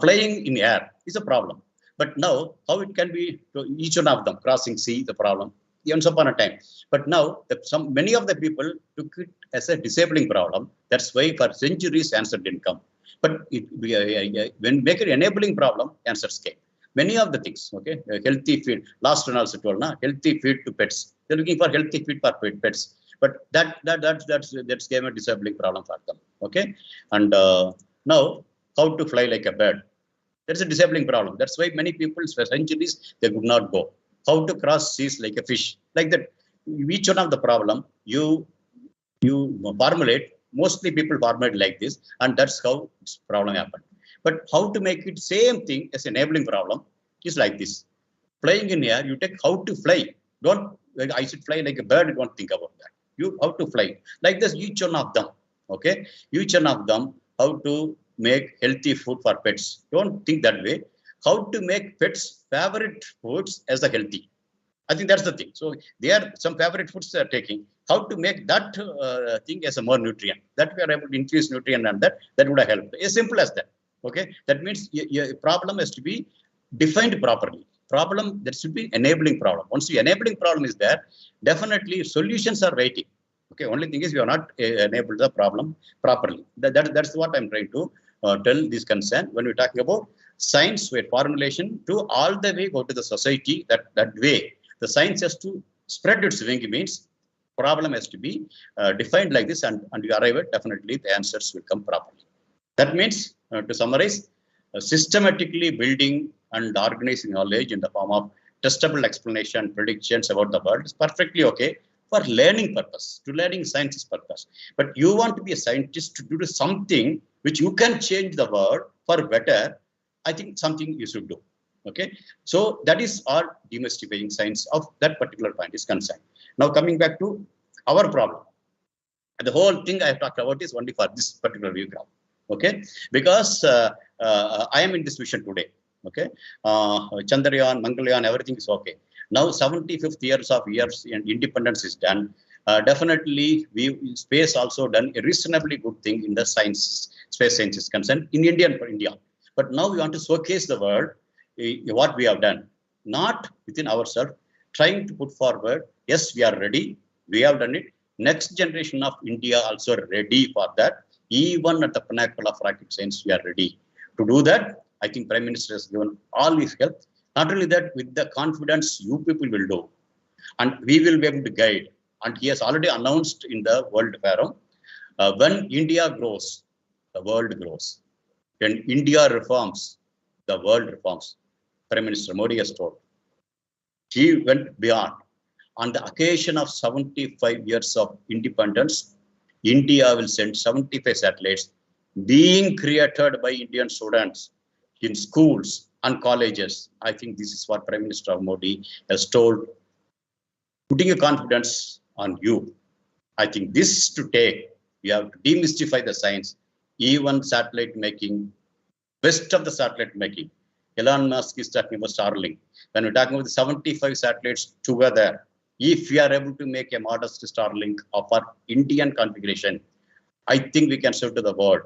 Flying in air is a problem. But now, how it can be to each one of them, crossing sea, the problem, once upon a time. But now, many of the people took it as a disabling problem. That's why for centuries, answer didn't come. But when make it enabling problem, answers came. Many of the things, okay, healthy feed. Last one also told, healthy feed to pets. They're looking for healthy feed for pets. But that's gave a disabling problem for them. Okay, and now how to fly like a bird. That's a disabling problem. That's why many people for centuries they could not go. How to cross seas like a fish. Like that. Each one of the problem you formulate. Mostly people formulate like this, and that's how this problem happened. But how to make it same thing as enabling problem is like this. Flying in air, you take how to fly. Don't like I should fly like a bird. Don't think about that. You how to fly like this. Each one of them. Okay. Each one of them how to make healthy food for pets. Don't think that way. How to make pets' favorite foods as a healthy. I think that's the thing. So they are some favorite foods they are taking. How to make that thing as a more nutrient. That we are able to increase nutrient and that would have helped. As simple as that. Okay. That means your problem has to be defined properly. Problem that should be enabling problem. Once the enabling problem is there, definitely solutions are waiting. Okay. Only thing is we are not enabled the problem properly. That's what I'm trying to tell this concern when we're talking about science with formulation to all the way go to the society. That way the science has to spread its wing means problem has to be defined like this, and you arrive at definitely the answers will come properly. That means to summarize, systematically building and organizing knowledge in the form of testable explanation, predictions about the world is perfectly okay for learning purpose, to learning sciences purpose. But you want to be a scientist to do something which you can change the world for better, I think something you should do. Okay, so that is our demystifying science of that particular point is concerned. Now coming back to our problem, the whole thing I have talked about is only for this particular view graph. Okay, because I am in this vision today. Okay, Chandrayaan, Mangalyaan, everything is okay. Now 75th years and independence is done. Definitely, space also done a reasonably good thing in the science, space science is concerned in India for India. But now we want to showcase the world what we have done, not within ourselves, trying to put forward, yes, we are ready, we have done it. Next generation of India also ready for that. Even at the pinnacle of rocket science, we are ready to do that. I think Prime Minister has given all his help. Not only that, with the confidence you people will do, and we will be able to guide. And he has already announced in the World Forum, when India grows, the world grows. When India reforms, the world reforms. Prime Minister Modi has told. He went beyond. On the occasion of 75 years of independence, India will send 75 satellites being created by Indian students in schools and colleges. I think this is what Prime Minister Modi has told, putting a confidence on you. I think this to take, you have to demystify the science, even satellite making, best of the satellite making. Elon Musk is talking about Starlink. When we're talking about the 75 satellites together, if we are able to make a modest Starlink of our Indian configuration, I think we can show to the world,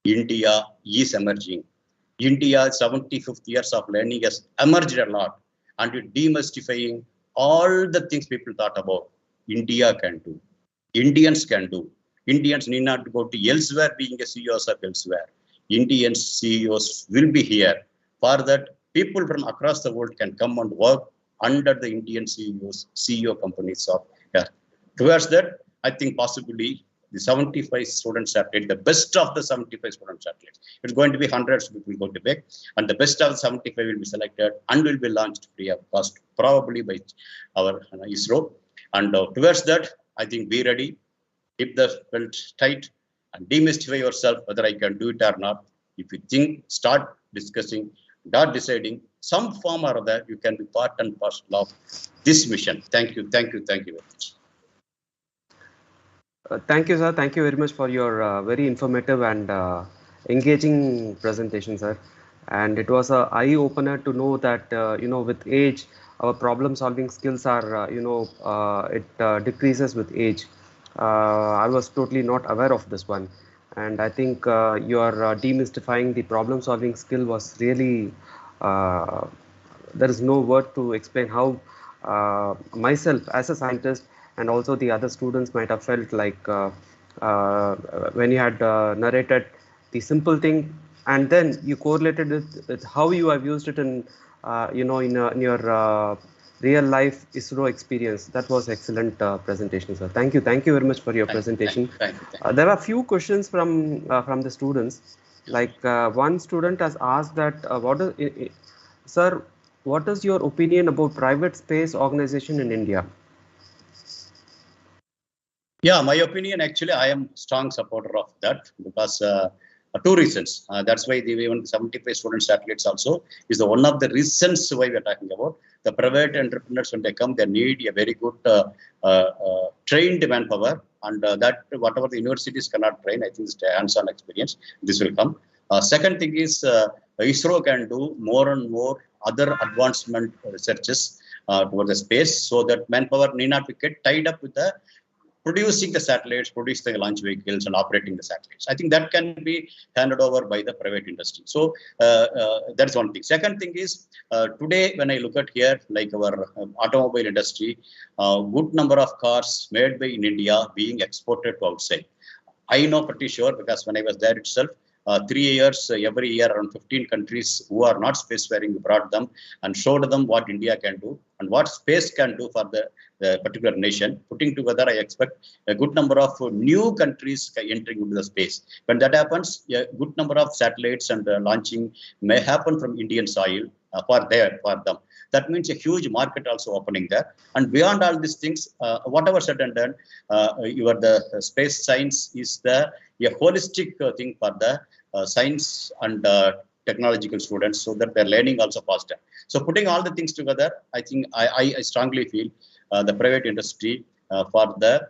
India is emerging. India's 75th years of learning has emerged a lot, and demystifying all the things people thought about. India can do. Indians can do. Indians need not go to elsewhere being a CEOs of elsewhere. Indian CEOs will be here. For that, people from across the world can come and work under the Indian CEOs, CEO companies of here. Towards that, I think possibly the 75 student satellite, the best of the 75 student satellites. It's going to be hundreds of people going to make, and the best of the 75 will be selected and will be launched free of cost, probably by our ISRO. And towards that, I think be ready, keep the belt tight, and demystify yourself whether I can do it or not. If you think, start discussing, start deciding, some form or other, you can be part and parcel of this mission. Thank you, thank you, thank you very much. Thank you, sir. Thank you very much for your very informative and engaging presentation, sir. And it was an eye-opener to know that, with age, our problem-solving skills are, it decreases with age. I was totally not aware of this one. And I think your demystifying the problem-solving skill was really, there is no word to explain how myself as a scientist and also the other students might have felt like when you had narrated the simple thing and then you correlated it with how you have used it in in your real life ISRO experience. That was excellent presentation, sir. Thank you very much for your presentation. Thank you. There are a few questions from the students. Like one student has asked that sir, what is your opinion about private space organization in India? Yeah, my opinion, actually, I am strong supporter of that because two reasons. That's why even 75 student satellites also is the one of the reasons why we are talking about. The private entrepreneurs, when they come, they need a very good trained manpower, and that whatever the universities cannot train, I think it's hands-on experience. This will come. Second thing is ISRO can do more and more other advancement researches towards the space, so that manpower need not get tied up with the producing the satellites, producing the launch vehicles, and operating the satellites. I think that can be handed over by the private industry. So that's one thing. Second thing is today, when I look at here, like our automobile industry, good number of cars made by in India being exported to outside. I know pretty sure because when I was there itself, 3 years, every year around 15 countries who are not spacefaring, we brought them and showed them what India can do and what space can do for the particular nation. Putting together, I expect a good number of new countries entering into the space. When that happens, a good number of satellites and launching may happen from Indian soil for them. That means a huge market also opening there. And beyond all these things, whatever said and done, the space science is a holistic thing for the science and technological students, so that they're learning also faster. So putting all the things together, I think I strongly feel the private industry for the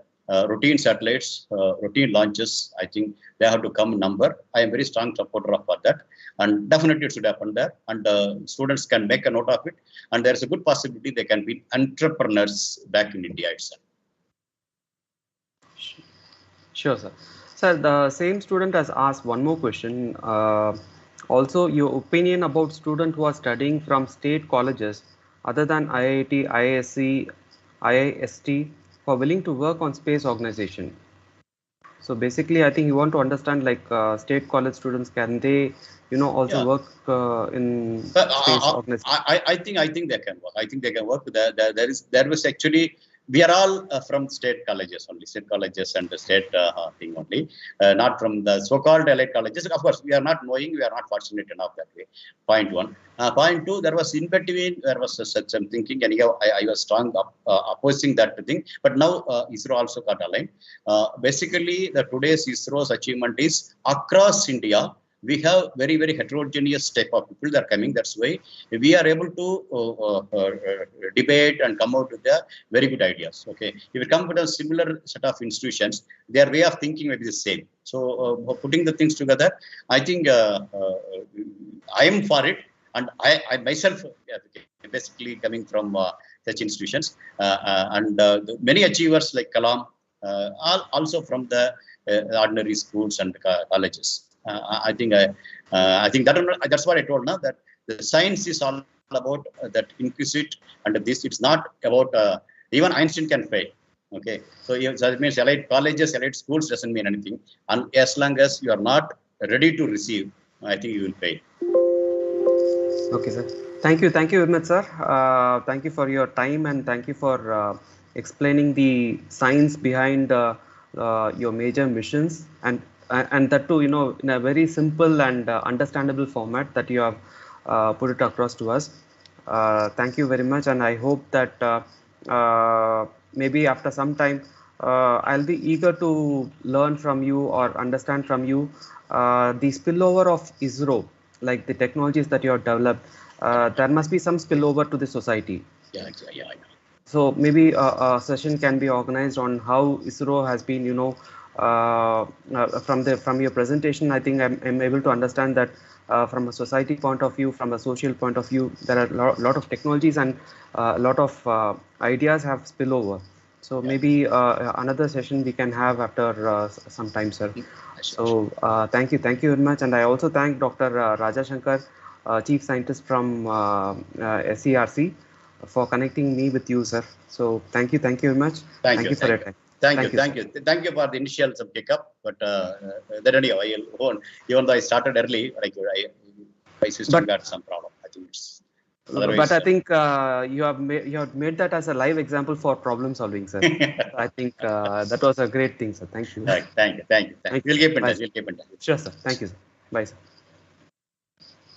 routine satellites, routine launches, I think they have to come in number. I am very strong supporter of that. And definitely it should happen there. And students can make a note of it. And there's a good possibility they can be entrepreneurs back in India itself. Sure, sir. Sir, the same student has asked one more question. Also, your opinion about students who are studying from state colleges other than IIT, IISc, IIST, who are willing to work on space organization. So basically, I think you want to understand, like state college students, can they, also work in space organization? I think they can work. I think they can work. There was actually, we are all from state colleges only, and the state thing only, not from the so-called elite colleges. Of course, we are not knowing, we are not fortunate enough that way. Point one. Point two, there was in between, there was such some thinking, and I was strong opposing that thing. But now ISRO also got aligned. Basically, today's ISRO's achievement is across India. We have very, very heterogeneous type of people that are coming. That's why we are able to debate and come out with very good ideas. Okay, if you come with a similar set of institutions, their way of thinking may be the same. So putting the things together, I think I am for it, and I myself basically coming from such institutions, and many achievers like Kalam, also from the ordinary schools and colleges. I think that's what I told now, that the science is all about that inquisite, and this it's not about even Einstein can fail. Okay, so that means elite colleges, elite schools doesn't mean anything, and as long as you are not ready to receive, I think you will fail. Okay, sir. Thank you very much, sir. Thank you for your time, and thank you for explaining the science behind your major missions, and that too, in a very simple and understandable format that you have put it across to us. Thank you very much, and I hope that maybe after some time I'll be eager to learn from you or understand from you the spillover of ISRO, like the technologies that you have developed. There must be some spillover to the society. Yeah. So maybe a session can be organized on how ISRO has been, from your presentation. I think I'm able to understand that from a society point of view, from a social point of view, there are a lot of technologies and a lot of ideas have spillover. So maybe another session we can have after some time, sir. So thank you very much, and I also thank Dr. Raja Shankar, Chief Scientist from SCRC, for connecting me with you, sir. So thank you very much. Thank you for your time. Thank you for the initial pickup. But then anyhow, even though I started early, like my system got some problem. I think it's. But I think you have made that as a live example for problem solving, sir. I think that was a great thing, sir. Thank you. Thank you. We'll keep in touch. Sure, sir. Thank you, sir. Bye, sir.